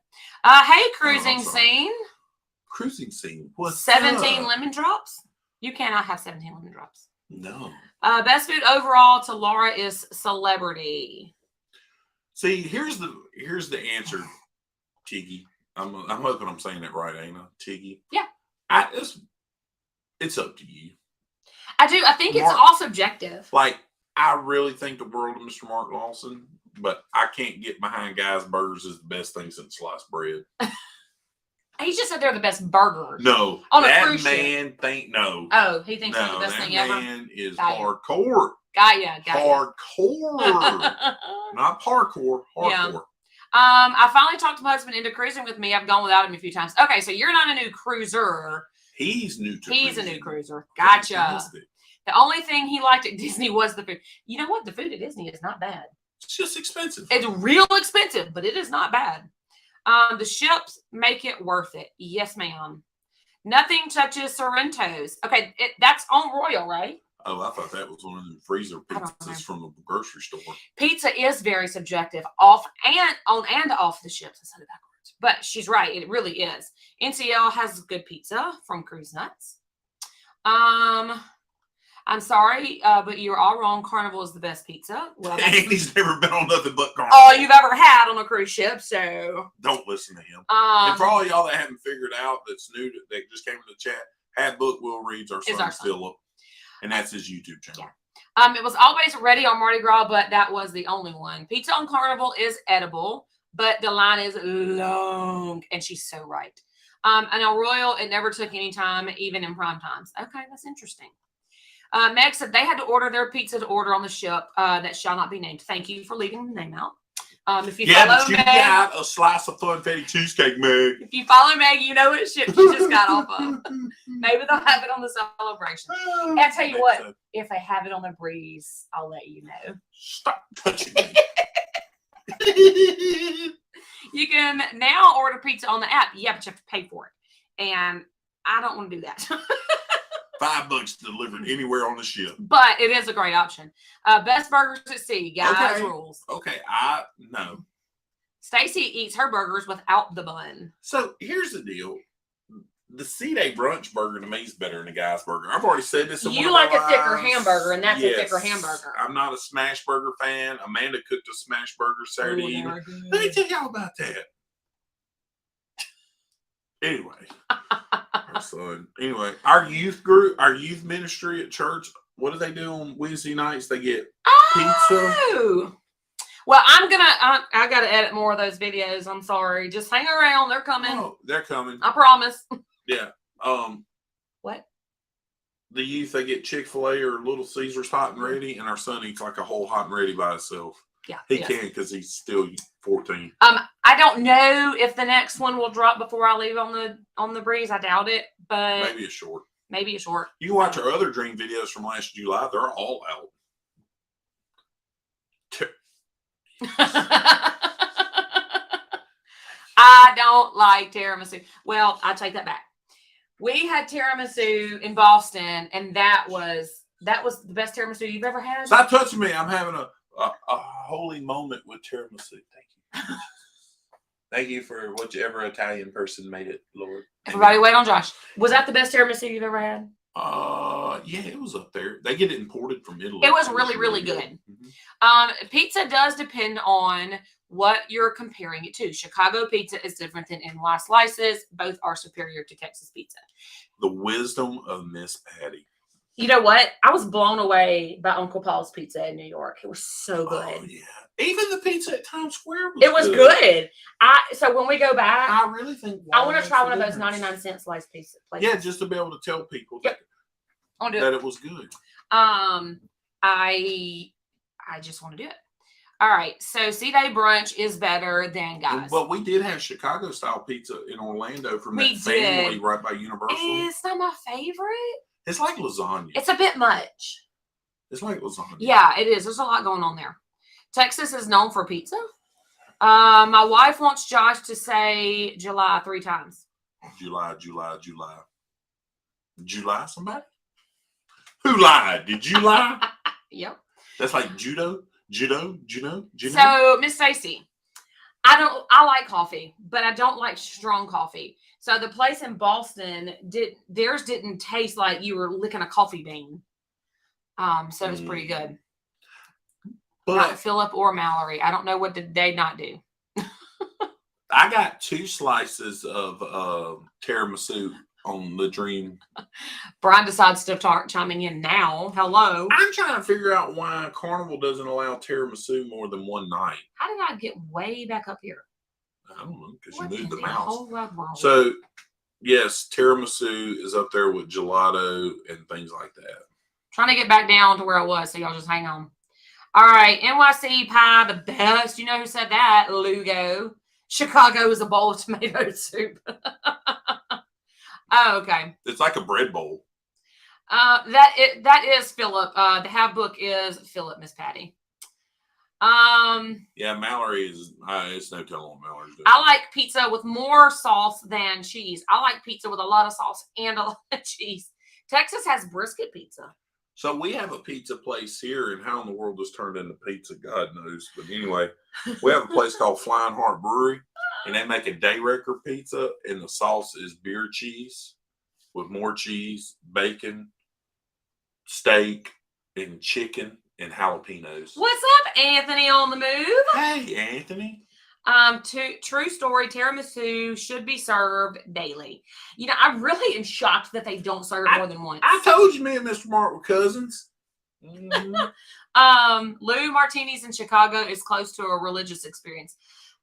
Hey, cruising scene. Cruising scene. What's 17 up? lemon drops. You cannot have 17 lemon drops. No. Best food overall to Laura is celebrity. See, here's the answer, Tiggy. I'm hoping I'm saying that right, ain't I, Tiggy? Yeah. It's up to you. I do. I think it's Mark- all subjective. Like, I really think the world of Mr. Mark Lawson, but I can't get behind Guy's Burgers is the best thing since sliced bread. He just said they're the best burgers. No, On a that cruise ship. man think no. Oh, he thinks it's No, the best that thing ever. man is Got ya. hardcore. Got ya. Hardcore. Not parkour. Hardcore. Yeah. I finally talked my husband into cruising with me. I've gone without him a few times. Okay, so you're not a new cruiser. He's new to He's cruising. a new cruiser. Gotcha. Fantastic. The only thing he liked at Disney was the food. You know what? The food at Disney is not bad. It's just expensive. It's real expensive, but it is not bad. The ships make it worth it. Yes, ma'am. Nothing touches Sorrento's. Okay, that's on Royal, right? Oh, I thought that was one of the freezer I don't know. pizzas from the grocery store. Pizza is very subjective, off and on and off the ships. I said it backwards, but she's right. It really is. NCL has good pizza from Cruise Nuts. I'm sorry, but you're all wrong. Carnival is the best pizza. Well, And he's never been on nothing but Carnival. all you've ever had on a cruise ship. So Don't listen to him. And for all y'all that haven't figured out, that's new, that just came to the chat, Had Book Will Reads our son Philip, and that's his YouTube channel. Yeah. It was always ready on Mardi Gras, but that was the only one. Pizza on Carnival is edible, but the line is long, and she's so right. And on Royal, it never took any time, even in prime times. Okay, that's interesting. Meg said they had to order their pizza to order on the ship that shall not be named. Thank you for leaving the name out. If you follow but you Meg, got a slice of funfetti cheesecake, Meg. if you follow Meg, you know what ship she just got off of. Maybe they'll have it on the celebration. And I tell you what, So, if they have it on the breeze, I'll let you know. stop touching me. You can now order pizza on the app. Yeah, but you have to pay for it. And I don't want to do that. $5 delivered anywhere on the ship. But it is a great option. Best burgers at sea, guys. Okay. Rules. Okay, no. Stacy eats her burgers without the bun. So here's the deal. The C-Day brunch burger to me is better than the Guy's burger. I've already said this. You like a thicker hamburger, and that's Yes. a thicker hamburger. I'm not a smash burger fan. Amanda cooked a smash burger Saturday Ooh, evening. they're good. Let me tell y'all about that. Anyway, our son. Anyway, our youth group, our youth ministry at church, what do they do on Wednesday nights? They get pizza. Oh! Well, I got to edit more of those videos. I'm sorry. Just hang around. They're coming. Oh, they're coming. I promise. Yeah. What? The youth, they get Chick-fil-A or Little Caesars hot and ready, and our son eats like a whole hot and ready by himself. Yeah. He yes. can because he's still 14. I don't know if the next one will drop before I leave on the breeze. I doubt it, but Maybe a short. maybe a short. You can watch our other dream videos from last July. They're all out. I don't like tiramisu. Well, I take that back. We had tiramisu in Boston, and that was the best tiramisu you've ever had. Stop touching me. I'm having a holy moment with tiramisu. Thank you. Thank you for whichever Italian person made it, Lord. Everybody wait on Josh. Was that the best tiramisu you've ever had? Yeah, it was up there. They get it imported from Italy. It was really, really good. Mhm. Pizza does depend on what you're comparing it to. Chicago pizza is different than NY slices. Both are superior to Texas pizza. The wisdom of Miss Patty. You know what? I was blown away by Uncle Paul's pizza in New York. It was so good. Oh, yeah. Even the pizza at Times Square was It was good. So when we go back, I really think I want to Walmart's try the one of those difference. 99-cent slice pizza places. Yeah, just to be able to tell people that I want to do that it. it was good. I just want to do it. All right. So C-Day brunch is better than guys. But we did have Chicago style pizza in Orlando from We that family did. right by Universal. It's not my favorite. It's like lasagna. It's a bit much. It's like lasagna. Yeah, it is. There's a lot going on there. Texas is known for pizza. My wife wants Josh to say July 3 times. July. Somebody? Who lied? Did you lie? Yep. That's like judo. So, Miss Stacy, I like coffee, but I don't like strong coffee. So the place in Boston theirs didn't taste like you were licking a coffee bean. So it was pretty good. But not Philip or Mallory. I don't know what did they not do. I got 2 slices of tiramisu on the dream. Brian decides to start chiming in now. Hello. I'm trying to figure out why Carnival doesn't allow tiramisu more than one night. How did I get way back up here? I don't know, because you moved the mouse. Whole wide world? So, yes, tiramisu is up there with gelato and things like that. Trying to get back down to where I was, so y'all just hang on. All right, NYC pie, the best. You know who said that? Lugo. Chicago is a bowl of tomato soup. Oh, okay. It's like a bread bowl. That is Philip. The have book is Philip, Miss Patty. Yeah, Mallory is. It's no telling what Mallory's doing. I like pizza with more sauce than cheese. I like pizza with a lot of sauce and a lot of cheese. Texas has brisket pizza. So we have a pizza place here, and how in the world this turned into pizza, God knows. But anyway, we have a place called Flying Heart Brewery, and they make a day wrecker pizza, and the sauce is beer cheese with more cheese, bacon, steak, and chicken, and jalapenos. What's up, Anthony on the move? Hey, Anthony. True story, tiramisu should be served daily. You know, I really am shocked that they don't serve more than once. I told you me and Mr. Mark were cousins. Mm-hmm. Lou Martini's in Chicago is close to a religious experience.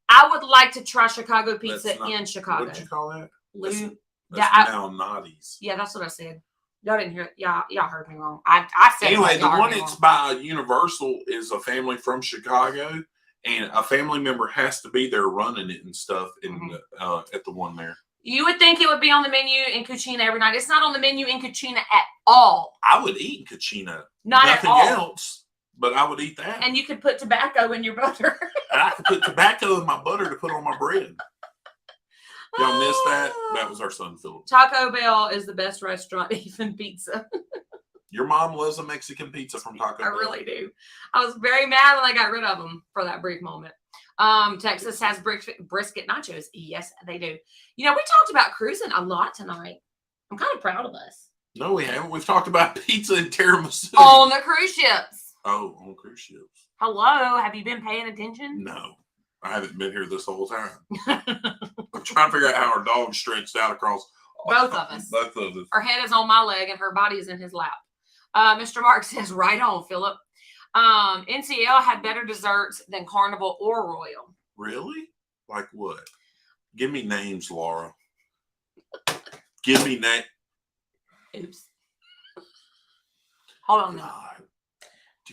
I would like to try Chicago pizza in Chicago. What did you call that? Lou. That's Malnati's. Yeah, that's what I said. Y'all didn't hear it. Y'all heard me wrong. I said anyway, the one that's by Universal is a family from Chicago. And a family member has to be there running it and stuff at the one there. You would think it would be on the menu in Cucina every night. It's not on the menu in Cucina at all. I would eat in Cucina. Nothing else, but I would eat that. And you could put tobacco in your butter. I could put tobacco in my butter to put on my bread. Y'all missed that? That was our son, Philip. Taco Bell is the best restaurant, even pizza. Your mom loves a Mexican pizza from Taco Bell. I really do. I was very mad when I got rid of them for that brief moment. Texas has brisket nachos. Yes, they do. You know, we talked about cruising a lot tonight. I'm kind of proud of us. No, we haven't. We've talked about pizza and tiramisu. On the cruise ships. Oh, on cruise ships. Hello, have you been paying attention? No, I haven't been here this whole time. I'm trying to figure out how our dog stretched out across. Both of us. Both of us. Her head is on my leg and her body is in his lap. Mr. Mark says, right on, Philip. NCL had better desserts than Carnival or Royal. Really? Like what? Give me names, Laura. Give me names. Oops. Hold on now.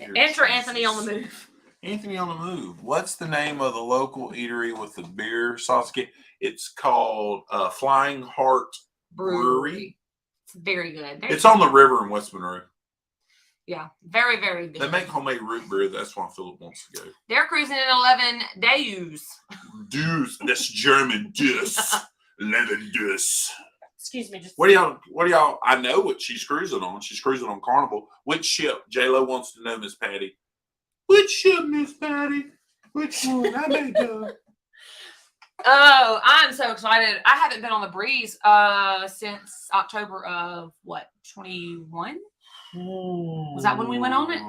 Enter Jesus. Anthony on the move. Anthony on the move. What's the name of the local eatery with the beer sauce? It's called Flying Heart Brewery. It's very good. It's on the river in West Monroe. Yeah, very, very good. They make homemade root beer. That's why Philip wants to go. They're cruising in 11 days. Deuce. That's German. Deuce. 11 deuce. Excuse me. What do y'all? I know what she's cruising on. She's cruising on Carnival. Which ship? J-Lo wants to know, Miss Patty. Which ship, Miss Patty? Which one? I may go. Oh, I'm so excited. I haven't been on the breeze since October of what, 21? Was that when we went on it?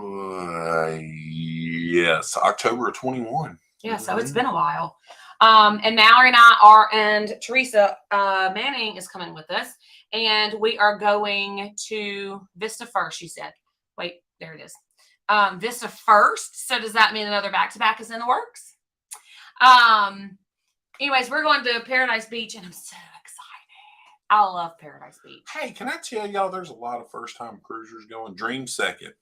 Yes, October of 21. Yeah, so it's been a while. And Mallory and Teresa Manning is coming with us, and we are going to Vista First, she said. Wait, there it is. Vista First. So does that mean another back-to-back is in the works? Anyways, we're going to Paradise Beach, and I'm so excited. I love Paradise Beach. Hey, can I tell y'all there's a lot of first-time cruisers going? Dream second.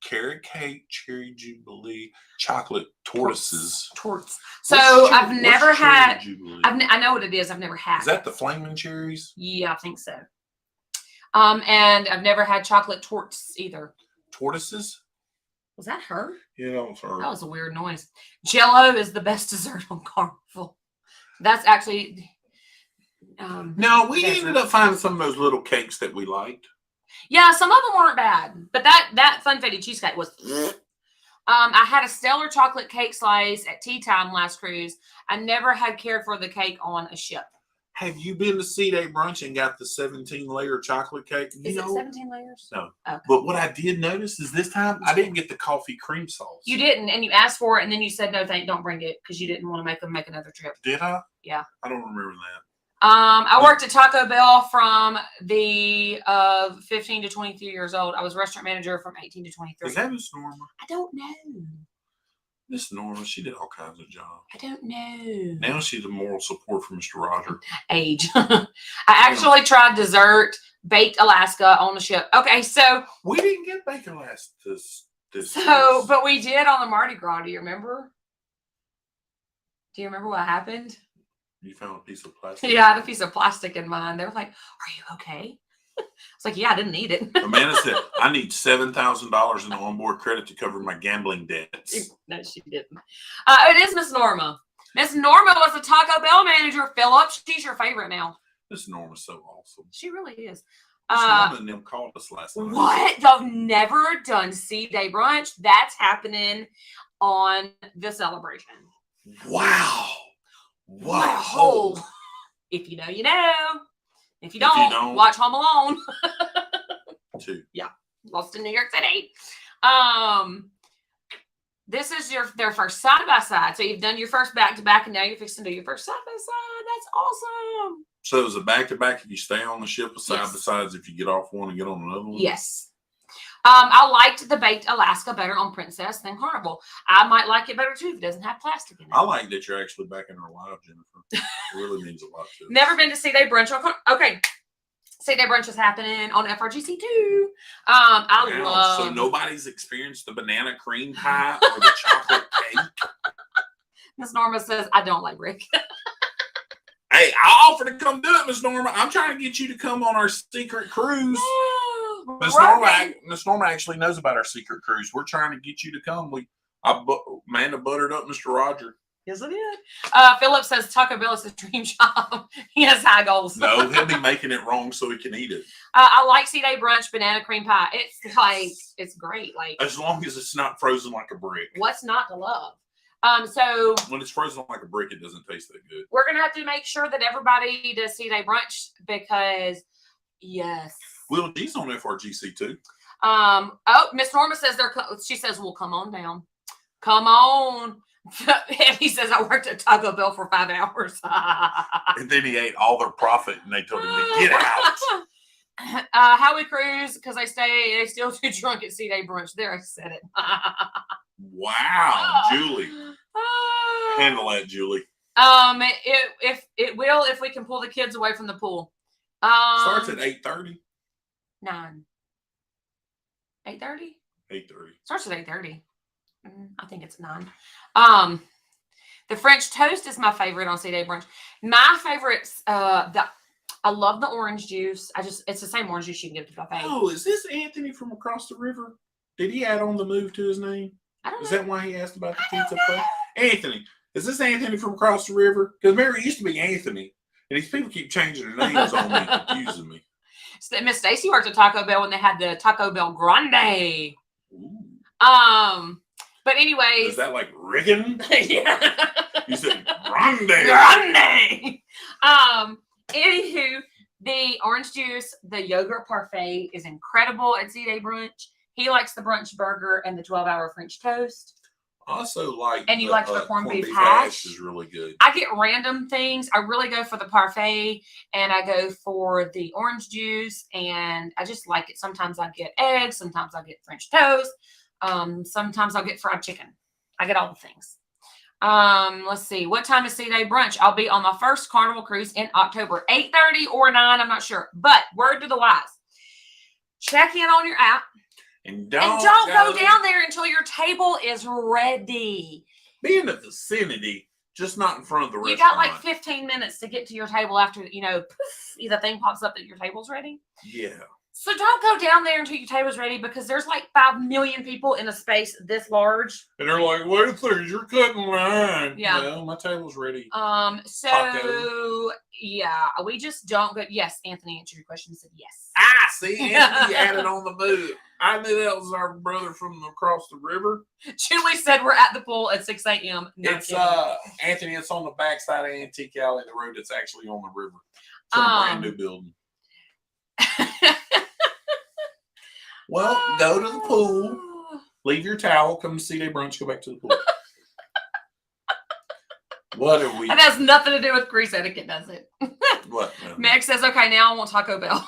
Carrot cake, cherry jubilee, chocolate tortoises. Torts. So I've never had. Jubilee? I know what it is. I've never had. Is that the flaming cherries? Yeah, I think so. And I've never had chocolate torts either. Tortoises? Was that her? Yeah, that was her. That was a weird noise. Jello is the best dessert on Carnival. That's actually. No, we ended up finding some of those little cakes that we liked. Yeah, some of them weren't bad, but that funfetti cheesecake was. I had a stellar chocolate cake slice at tea time last cruise. I never had cared for the cake on a ship. Have you been to C-Day Brunch and got the 17-layer chocolate cake? Is it 17 layers? No. Okay. But what I did notice is this time I didn't get the coffee cream sauce. You didn't, and you asked for it, and then you said no, don't bring it because you didn't want to make them make another trip. Did I? Yeah. I don't remember that. I worked at Taco Bell from the 15 to 23 years old. I was restaurant manager from 18 to 23. Is that Miss Norma? I don't know. Miss Norma, she did all kinds of jobs. I don't know. Now she's a moral support for Mr. Roger. Age. I actually tried dessert, baked Alaska on the ship. Okay, so we didn't get baked Alaska this. But we did on the Mardi Gras. Do you remember? Do you remember what happened? You found a piece of plastic? Yeah, I had a piece of plastic in mine. They were like, "Are you okay?" It's like, yeah, I didn't need it. Amanda said, I need $7,000 in onboard credit to cover my gambling debts. No, she didn't. It is Miss Norma. Miss Norma was the Taco Bell manager. Philip, she's your favorite now. Miss Norma's so awesome. She really is. Miss Norma and them called us last night. What? I've never done C-Day Brunch. That's happening on the celebration. Wow. Wow. If you know, you know. If you don't, watch Home Alone. 2. Yeah. Lost in New York City. This is their first side-by-side. So you've done your first back-to-back, and now you're fixing to do your first side-by-side. That's awesome. So is it back-to-back if you stay on the ship, or side-by-sides if you get off one and get on another one? Yes. I liked the baked Alaska better on Princess than Carnival. I might like it better too if it doesn't have plastic in it. I like that you're actually back in our live, Jennifer. It really means a lot to us. Never been to C-Day Brunch on Okay. C-Day Brunch is happening on FRGC too. I love. So nobody's experienced the banana cream pie or the chocolate cake? Miss Norma says, I don't like Rick. Hey, I offered to come do it, Miss Norma. I'm trying to get you to come on our secret cruise. Miss Norma actually knows about our secret cruise. We're trying to get you to come. Amanda buttered up Mr. Roger. Yes, I did. Philip says Taco Bell is his dream job. He has high goals. No, he'll be making it wrong so he can eat it. I like C-Day Brunch banana cream pie. It's great. Like, as long as it's not frozen like a brick. What's not to love? So when it's frozen like a brick, it doesn't taste that good. We're gonna have to make sure that everybody does C-Day Brunch because yes. Well, she's on FRGC too. Miss Norma says she says, well, come on down. Come on. And he says, I worked at Taco Bell for 5 hours. And then he ate all their profit and they told him to get out. How we cruise, because they still too drunk at C-Day Brunch. There, I said it. Wow, Julie. Handle that, Julie. It will if we can pull the kids away from the pool. Starts at 8:30. 9. 8:30? 8:30. Starts at 8:30. I think it's 9. The French toast is my favorite on C-Day Brunch. My favorites, I love the orange juice. It's the same orange juice you can get at the buffet. Oh, is this Anthony from across the river? Did he add on the move to his name? I don't know. Is that why he asked about the pizza place? Anthony. Is this Anthony from across the river? Because remember, it used to be Anthony. And these people keep changing their names on me, confusing me. So Miss Stacy worked at Taco Bell when they had the Taco Bell Grande. Ooh. But anyways. Is that like Riggin? Yeah. You said Grande. Grande. Anywho, the orange juice, the yogurt parfait is incredible at C-Day Brunch. He likes the brunch burger and the 12-hour French toast. Also like and you like the corned beef hash is really good. I get random things. I really go for the parfait and I go for the orange juice and I just like it. Sometimes I get eggs, sometimes I get French toast, sometimes I'll get fried chicken. I get all the things. Let's see. What time is C-Day brunch? I'll be on my first Carnival cruise in October. 8:30 or 9, I'm not sure. But word to the wise. Check in on your app. And don't go down there until your table is ready. Be in the vicinity, just not in front of the restaurant. You got like 15 minutes to get to your table after, poof, the thing pops up that your table's ready. Yeah. So don't go down there until your table's ready because there's like 5 million people in a space this large. And they're like, wait, please, you're cutting line. Yeah. Well, my table's ready. So, Taco. yeah, we just don't go. Yes, Anthony answered your question and said yes. See, Anthony added on the move. I knew that was our brother from across the river. Julie said we're at the pool at 6 a.m. It's Anthony, it's on the backside of Antique Alley, the road that's actually on the river. It's a brand new building. Well, go to the pool, leave your towel, come to C-Day brunch, go back to the pool. What are we? That has nothing to do with grease etiquette, does it? What? Meg says, okay, now I want Taco Bell.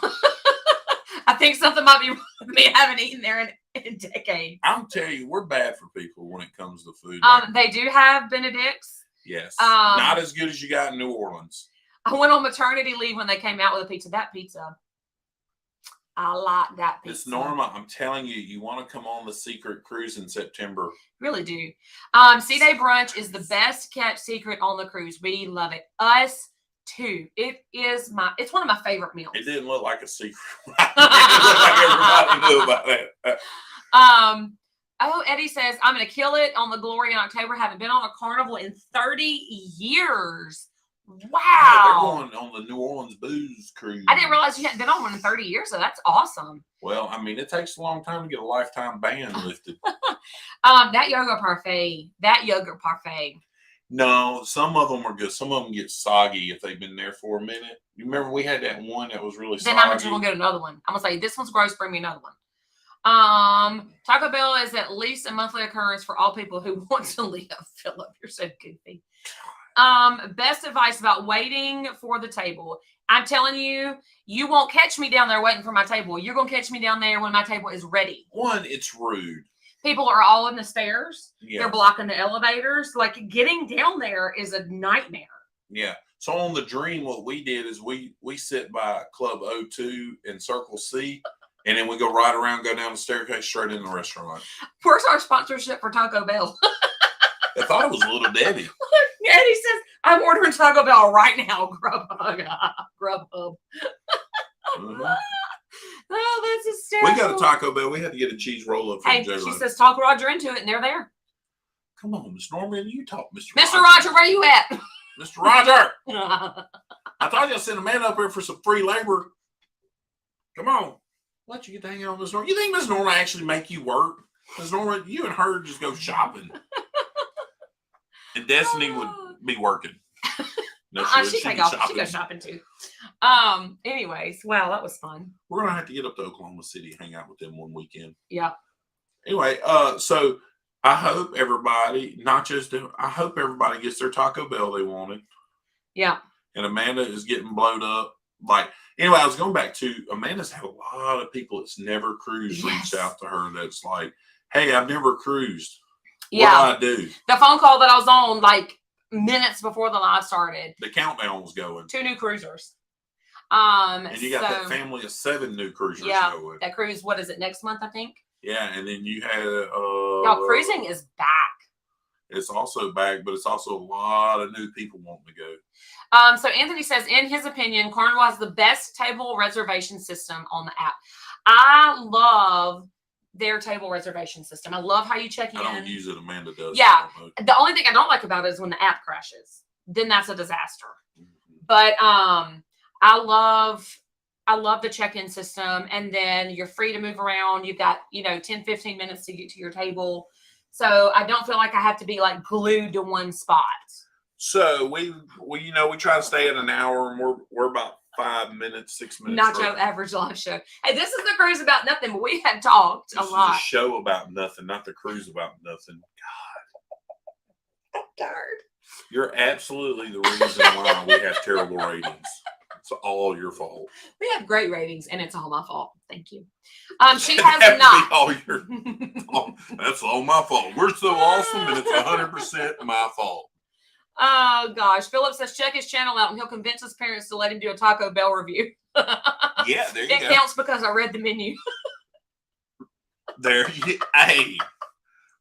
I think something might be wrong with me. I haven't eaten there in decades. I'm telling you, we're bad for people when it comes to food. They do have Benedict's. Yes. Not as good as you got in New Orleans. I went on maternity leave when they came out with a pizza. That pizza, I like that pizza. It's Norma. I'm telling you, you want to come on the secret cruise in September. Really do. C-Day brunch is the best kept secret on the cruise. We love it. Us too. It's one of my favorite meals. It didn't look like a secret. Everybody knew about that. Eddie says, I'm going to kill it on the Glory in October. Haven't been on a carnival in 30 years. Wow. They're going on the New Orleans booze cruise. I didn't realize you hadn't been on one in 30 years, so that's awesome. Well, I mean, it takes a long time to get a lifetime ban lifted. That yogurt parfait. No, some of them are good. Some of them get soggy if they've been there for a minute. You remember we had that one that was really soggy? Then I'm going to get another one. I'm going to say, this one's gross, bring me another one. Taco Bell is at least a monthly occurrence for all people who want to live. Philip, you're so goofy. Best advice about waiting for the table. I'm telling you, you won't catch me down there waiting for my table. You're going to catch me down there when my table is ready. One, it's rude. People are all in the stairs. Yeah. They're blocking the elevators. Like, getting down there is a nightmare. Yeah. So on the Dream, what we did is we sit by Club O2 and Circle C, and then we go right around, go down the staircase straight in the restaurant. Where's our sponsorship for Taco Bell? I thought it was Little Debbie. Eddie says, I'm ordering Taco Bell right now. Grubhub. Oh, that's hysterical. We got a Taco Bell. We had to get a cheese roll-up from Hey, J-Lo. she says, talk Roger into it, and they're there. Come on, Miss Norman, you talk, Mr. Mr. Roger, where you at? Mr. Roger. I thought y'all sent a man up here for some free labor. Come on. Let you get the hang on, Miss Norman. You think Miss Norman actually make you work? Miss Norman, you and her just go shopping. And Destiny would be working. No, she goes shopping too. Anyways, wow, that was fun. We're gonna have to get up to Oklahoma City, hang out with them one weekend. Yeah. Anyway, so I hope everybody, I hope everybody gets their Taco Bell they wanted. Yeah. And Amanda is getting blowed up. Anyway, I was going back to Amanda's had a lot of people that's never cruised reach out to her. That's like, hey, I've never cruised. Yeah. What do I do? The phone call that I was on minutes before the live started. The countdown was going. 2 new cruisers. And you got that family of 7 new cruisers going. That cruise, what is it, next month, I think? Yeah, and then you had y'all, cruising is back. It's also back, but it's also a lot of new people wanting to go. So Anthony says, in his opinion, Carnival has the best table reservation system on the app. I love their table reservation system. I love how you check in. I don't use it. Amanda does. Yeah. The only thing I don't like about it is when the app crashes. Then that's a disaster. Mm-hmm. But I love the check-in system. And then you're free to move around. You've got, 10, 15 minutes to get to your table. So I don't feel like I have to be glued to one spot. So we try to stay at an hour, and we're about 5 minutes, 6 minutes. Not your average live show. Hey, this is the cruise about nothing, but we have talked a lot. This is a show about nothing, not the cruise about nothing. God, I'm tired. You're absolutely the reason why we have terrible ratings. It's all your fault. We have great ratings, and it's all my fault. Thank you. She That has would not. be all your that's all my fault. We're so awesome, and it's 100% my fault. Oh gosh, Philip says check his channel out, and he'll convince his parents to let him do a Taco Bell review. Yeah, there you It go. counts because I read the menu. There you hey.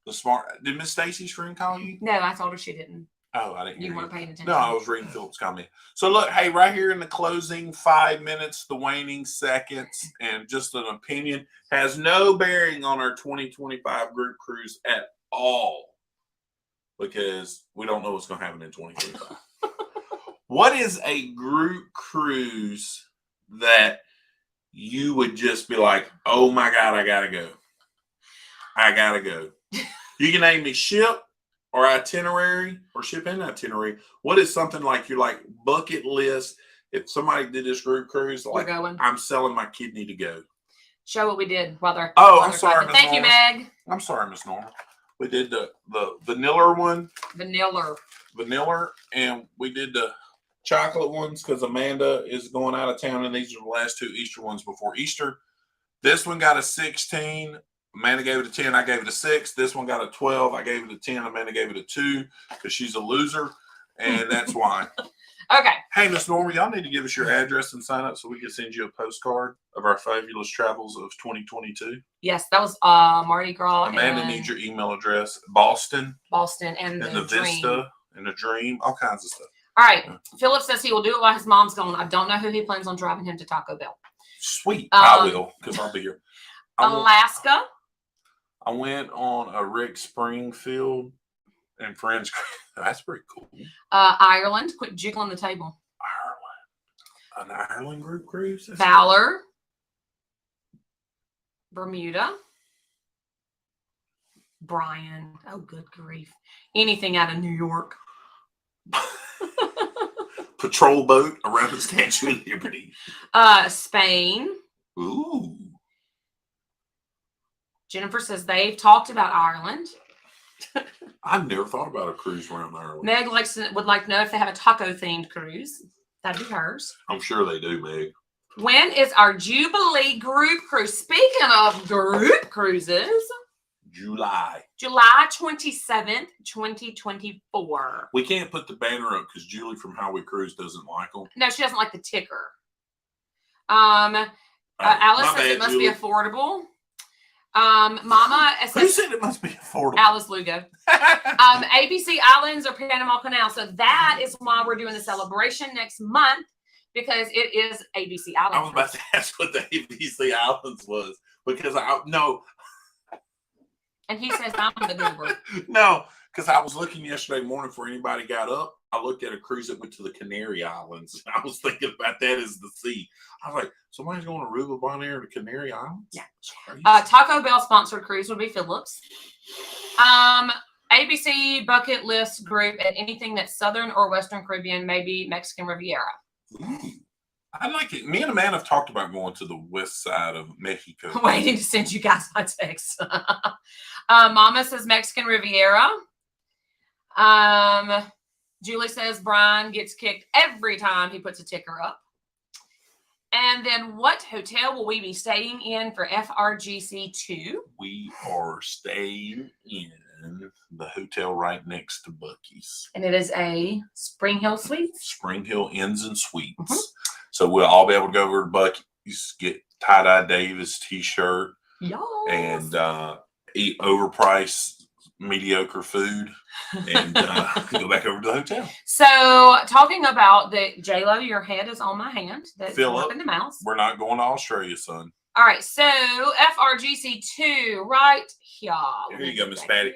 The smart did Miss Stacy's friend call you? No, I told her she didn't. Oh, I didn't hear You weren't paying attention. No, I was reading Philip's comment. So look, hey, right here in the closing 5 minutes, the waning seconds, and just an opinion has no bearing on our 2025 group cruise at all, because we don't know what's going to happen in 2025. What is a group cruise that you would just be like, oh my God, I gotta go. I gotta go. You can name me ship or itinerary or ship and itinerary. What is something like you're like bucket list? If somebody did this group cruise, like I'm selling my kidney to go. Show what we did while they're. I'm sorry, Miss Thank Norma. you, Meg. I'm sorry, Miss Norma. We did the vanilla one. Vanilla, and we did the chocolate ones because Amanda is going out of town, and these are the last 2 Easter ones before Easter. This one got a 16. Amanda gave it a 10. I gave it a 6. This one got a 12. I gave it a 10. Amanda gave it a 2 because she's a loser, and that's why. Okay. Hey, Miss Norma, y'all need to give us your address and sign up so we can send you a postcard of our fabulous travels of 2022. Yes, that was Mardi Gras. Amanda needs your email address. Boston, and the Vista, and the Dream, all kinds of stuff. All right. Philip says he will do it while his mom's gone. I don't know who he plans on driving him to Taco Bell. Sweet. I will, because I'll be here. Alaska. I went on a Rick Springfield and Friends. That's pretty cool. Ireland. Quit jiggling the table. Ireland. An Ireland group cruise? That's Valor. Cool. Bermuda. Brian. Oh, good grief. Anything out of New York. Patrol boat around the Statue of Liberty. Spain. Ooh. Jennifer says they've talked about Ireland. I've never thought about a cruise around Ireland. Meg would like to know if they have a taco themed cruise. That'd be hers. I'm sure they do, Meg. When is our Jubilee group cruise? Speaking of group cruises, July 27th, 2024. We can't put the banner up because Julie from How We Cruise doesn't like them. No, she doesn't like the ticker. Alice says it must be affordable. Mama who said it must be affordable? Alice Lugo. ABC Islands or Panama Canal. So that is why we're doing the celebration next month, because it is ABC Islands. I was about to ask what the ABC Islands was, because and he says I'm the goober. No, because I was looking yesterday morning before anybody got up. I looked at a cruise that went to the Canary Islands. I was thinking about that as the sea. I was like, somebody's going to Aruba, Bonaire, to Canary Islands? Yeah. Taco Bell sponsored cruise would be Phillips. ABC bucket list group and anything that's Southern or Western Caribbean, maybe Mexican Riviera. Ooh, I like it. Me and Amanda have talked about going to the west side of Mexico. Waiting to send you guys my text. Mama says Mexican Riviera. Julie says Brian gets kicked every time he puts a ticker up. And then what hotel will we be staying in for FRGC 2? We are staying in the hotel right next to Buc-ee's. And it is a Spring Hill Suites? Spring Hill Inns and Suites. Mm-hmm. So we'll all be able to go over to Buc-ee's, get Tie-Dye Davis t-shirt. Yes. And eat overpriced mediocre food and go back over to the hotel. So talking about the J-Lo, your head is on my hand. That's Philip, in the mouse. We're not going to Australia, son. All right, so FRGC 2 right here. Here you go, Miss Patty.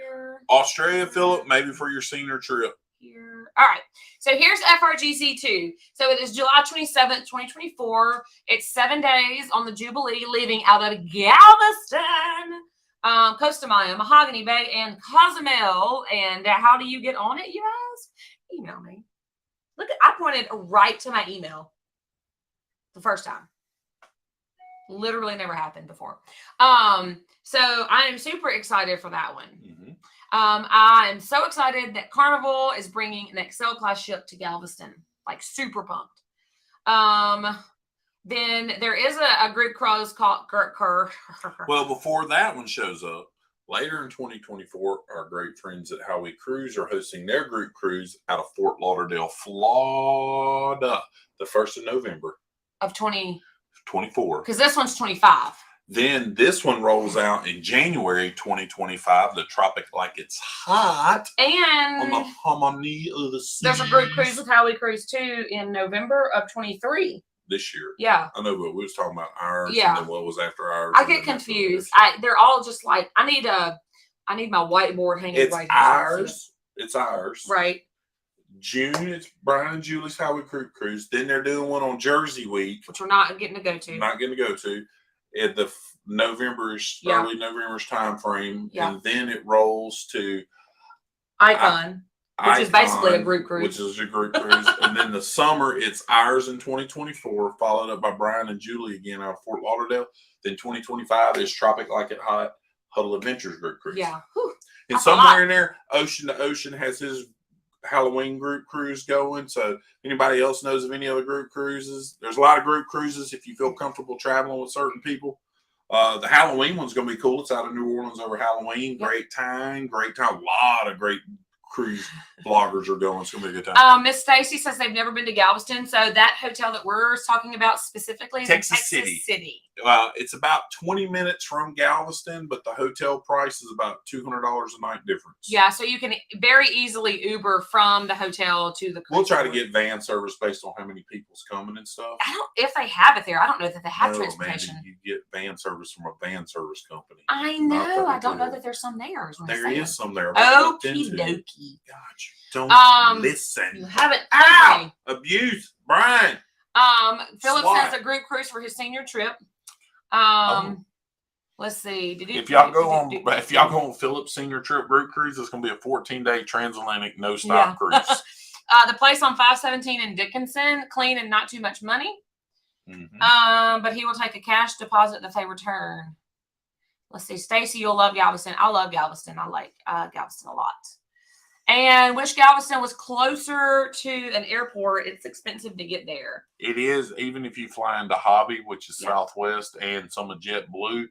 Australia, Philip, maybe for your senior trip. Here. All right, so here's FRGC 2. So it is July 27th, 2024. It's 7 days on the Jubilee, leaving out of Galveston, Costa Maya, Mahogany Bay, and Cozumel. And how do you get on it, you guys? Email me. Look, I pointed right to my email the first time. Literally never happened before. So I am super excited for that one. Mm-hmm. I am so excited that Carnival is bringing an Excel class ship to Galveston. Like super pumped. Then there is a group cruise called Well, before that one shows up, later in 2024, our great friends at How We Cruise are hosting their group cruise out of Fort Lauderdale, Florida, the 1st of November of 2024. Because this one's 25. Then this one rolls out in January 2025, the Tropic Like It's Hot. And on the harmony of the seas. There's a group cruise with How We Cruise too in November of 23. This year. Yeah. I know, but we was talking about ours Yeah. and then what was after ours. I get confused. They're all just like, I need my whiteboard hanging It's right ours. It's ours. Right. June, it's Brian and Julie's How We Cruise. Then they're doing one on Jersey Week. Which we're not getting to go to. Not getting to go to. At the early November's time frame. Yeah. And then it rolls to Icon. Which is basically a group cruise. Which is a group cruise. And then the summer, it's ours in 2024, followed up by Brian and Julie again out of Fort Lauderdale. Then 2025 is Tropic Like It Hot Huddle Adventures group cruise. Yeah. Whew. And somewhere in there, Ocean to Ocean has his Halloween group cruise going. So anybody else knows of any other group cruises? There's a lot of group cruises if you feel comfortable traveling with certain people. The Halloween one's going to be cool. It's out of New Orleans over Halloween. Yep. Great time. A lot of great cruise bloggers are going. It's gonna be a good time. Miss Stacy says they've never been to Galveston, so that hotel that we're talking about specifically is Texas in Texas City. It's about 20 minutes from Galveston, but the hotel price is about $200 a night difference. Yeah, so you can very easily Uber from the hotel to the cruise. We'll try to get van service based on how many people's coming and stuff. If they have it there. I don't know that they have transportation. Man, you get van service from a van service company. I know. I don't know that there's some there. There is some there. Okie dokie. Gosh, don't listen. You haven't. Ow! Abuse, Brian. Philip says a group cruise for his senior trip. Let's see. If y'all go on Philip's senior trip group cruise, it's gonna be a 14-day transatlantic no stop cruise. The place on 517 in Dickinson, clean and not too much money. Mm-hmm. But he will take a cash deposit if they return. Let's see. Stacy, you'll love Galveston. I love Galveston. I like Galveston a lot. And wish Galveston was closer to an airport. It's expensive to get there. It is, even if you fly into Hobby, which is Southwest, and some of JetBlue.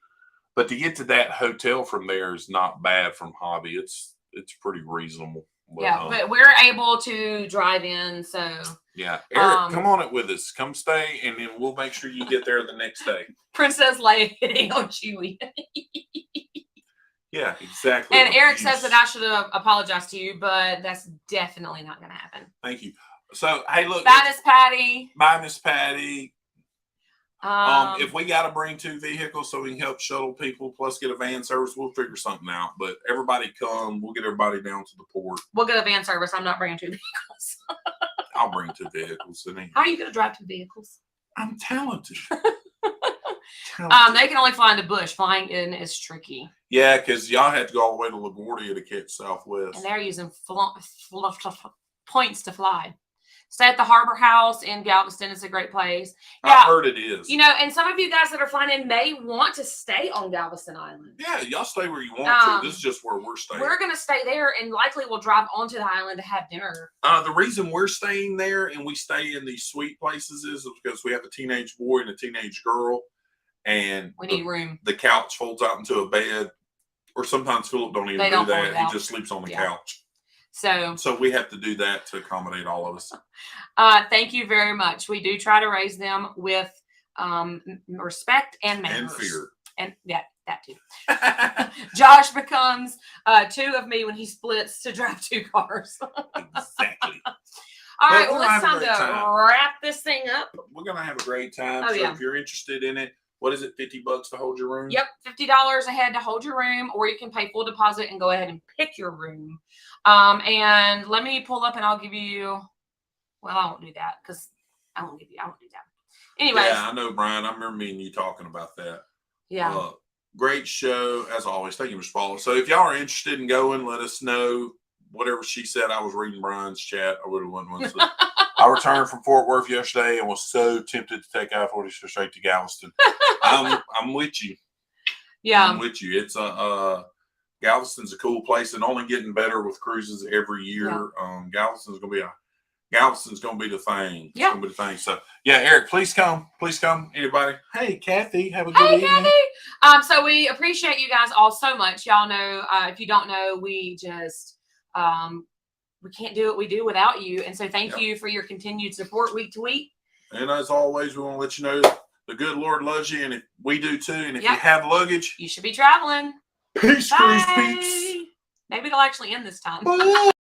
But to get to that hotel from there is not bad from Hobby. It's pretty reasonable. But, but we're able to drive in, so. Yeah. Eric, come on it with us. Come stay, and then we'll make sure you get there the next day. Princess Leia hitting on Chewie. Yeah, exactly. And Eric says that I should apologize to you, but that's definitely not going to happen. Thank you. So, hey, look. Bye, Miss Patty. Bye, Miss Patty. If we got to bring 2 vehicles so we can help shuttle people, plus get a van service, we'll figure something out. But everybody come. We'll get everybody down to the port. We'll get a van service. I'm not bringing 2 vehicles. I'll bring 2 vehicles. How are you going to drive 2 vehicles? I'm talented. They can only fly in the bush. Flying in is tricky. Yeah, because y'all had to go all the way to LaGuardia to catch Southwest. And they're using points to fly. Stay at the Harbor House in Galveston. It's a great place. Yeah, I heard it is. You know, and some of you guys that are flying in may want to stay on Galveston Island. Yeah, y'all stay where you want to. This is just where we're staying. We're going to stay there, and likely we'll drive onto the island to have dinner. The reason we're staying there and we stay in these sweet places is because we have a teenage boy and a teenage girl. And we need room. The couch folds out into a bed, or sometimes Philip don't even do that. He just sleeps on the couch. So we have to do that to accommodate all of us. Thank you very much. We do try to raise them with respect and manners. And fear. And that too. Josh becomes 2 of me when he splits to drive 2 cars. Exactly. All right, well, it's time to wrap this thing up. We're going to have a great time. Oh, so if you're interested in it, what is it, $50 to hold your room? Yep, $50 a head to hold your room, or you can pay full deposit and go ahead and pick your room. And let me pull up and I'll give you, well, I won't do that because I won't do that. Anyways. Yeah, I know, Brian. I remember me and you talking about that. Yeah. Great show, as always. Thank you, Ms. Paula. So if y'all are interested in going, let us know. Whatever she said, I was reading Brian's chat. I would have won one. I returned from Fort Worth yesterday and was so tempted to take I-40 straight to Galveston. I'm with you. Yeah. I'm with you. It's Galveston's a cool place and only getting better with cruises every year. Yeah. Galveston's Galveston's gonna be the thing. It's Yeah. gonna be the thing. So yeah, Eric, please come. Please come. Anybody? Hey, Kathy, have a good Hey, evening. Kathy. So we appreciate you guys all so much. Y'all know, if you don't know, we just we can't do what we do without you. And so thank you for your continued support week to week. And as always, we want to let you know the good Lord loves you, and if we do too. And if you Yep. have luggage, You should be traveling. peace, Bye. peace. Maybe it'll actually end this time. Bye.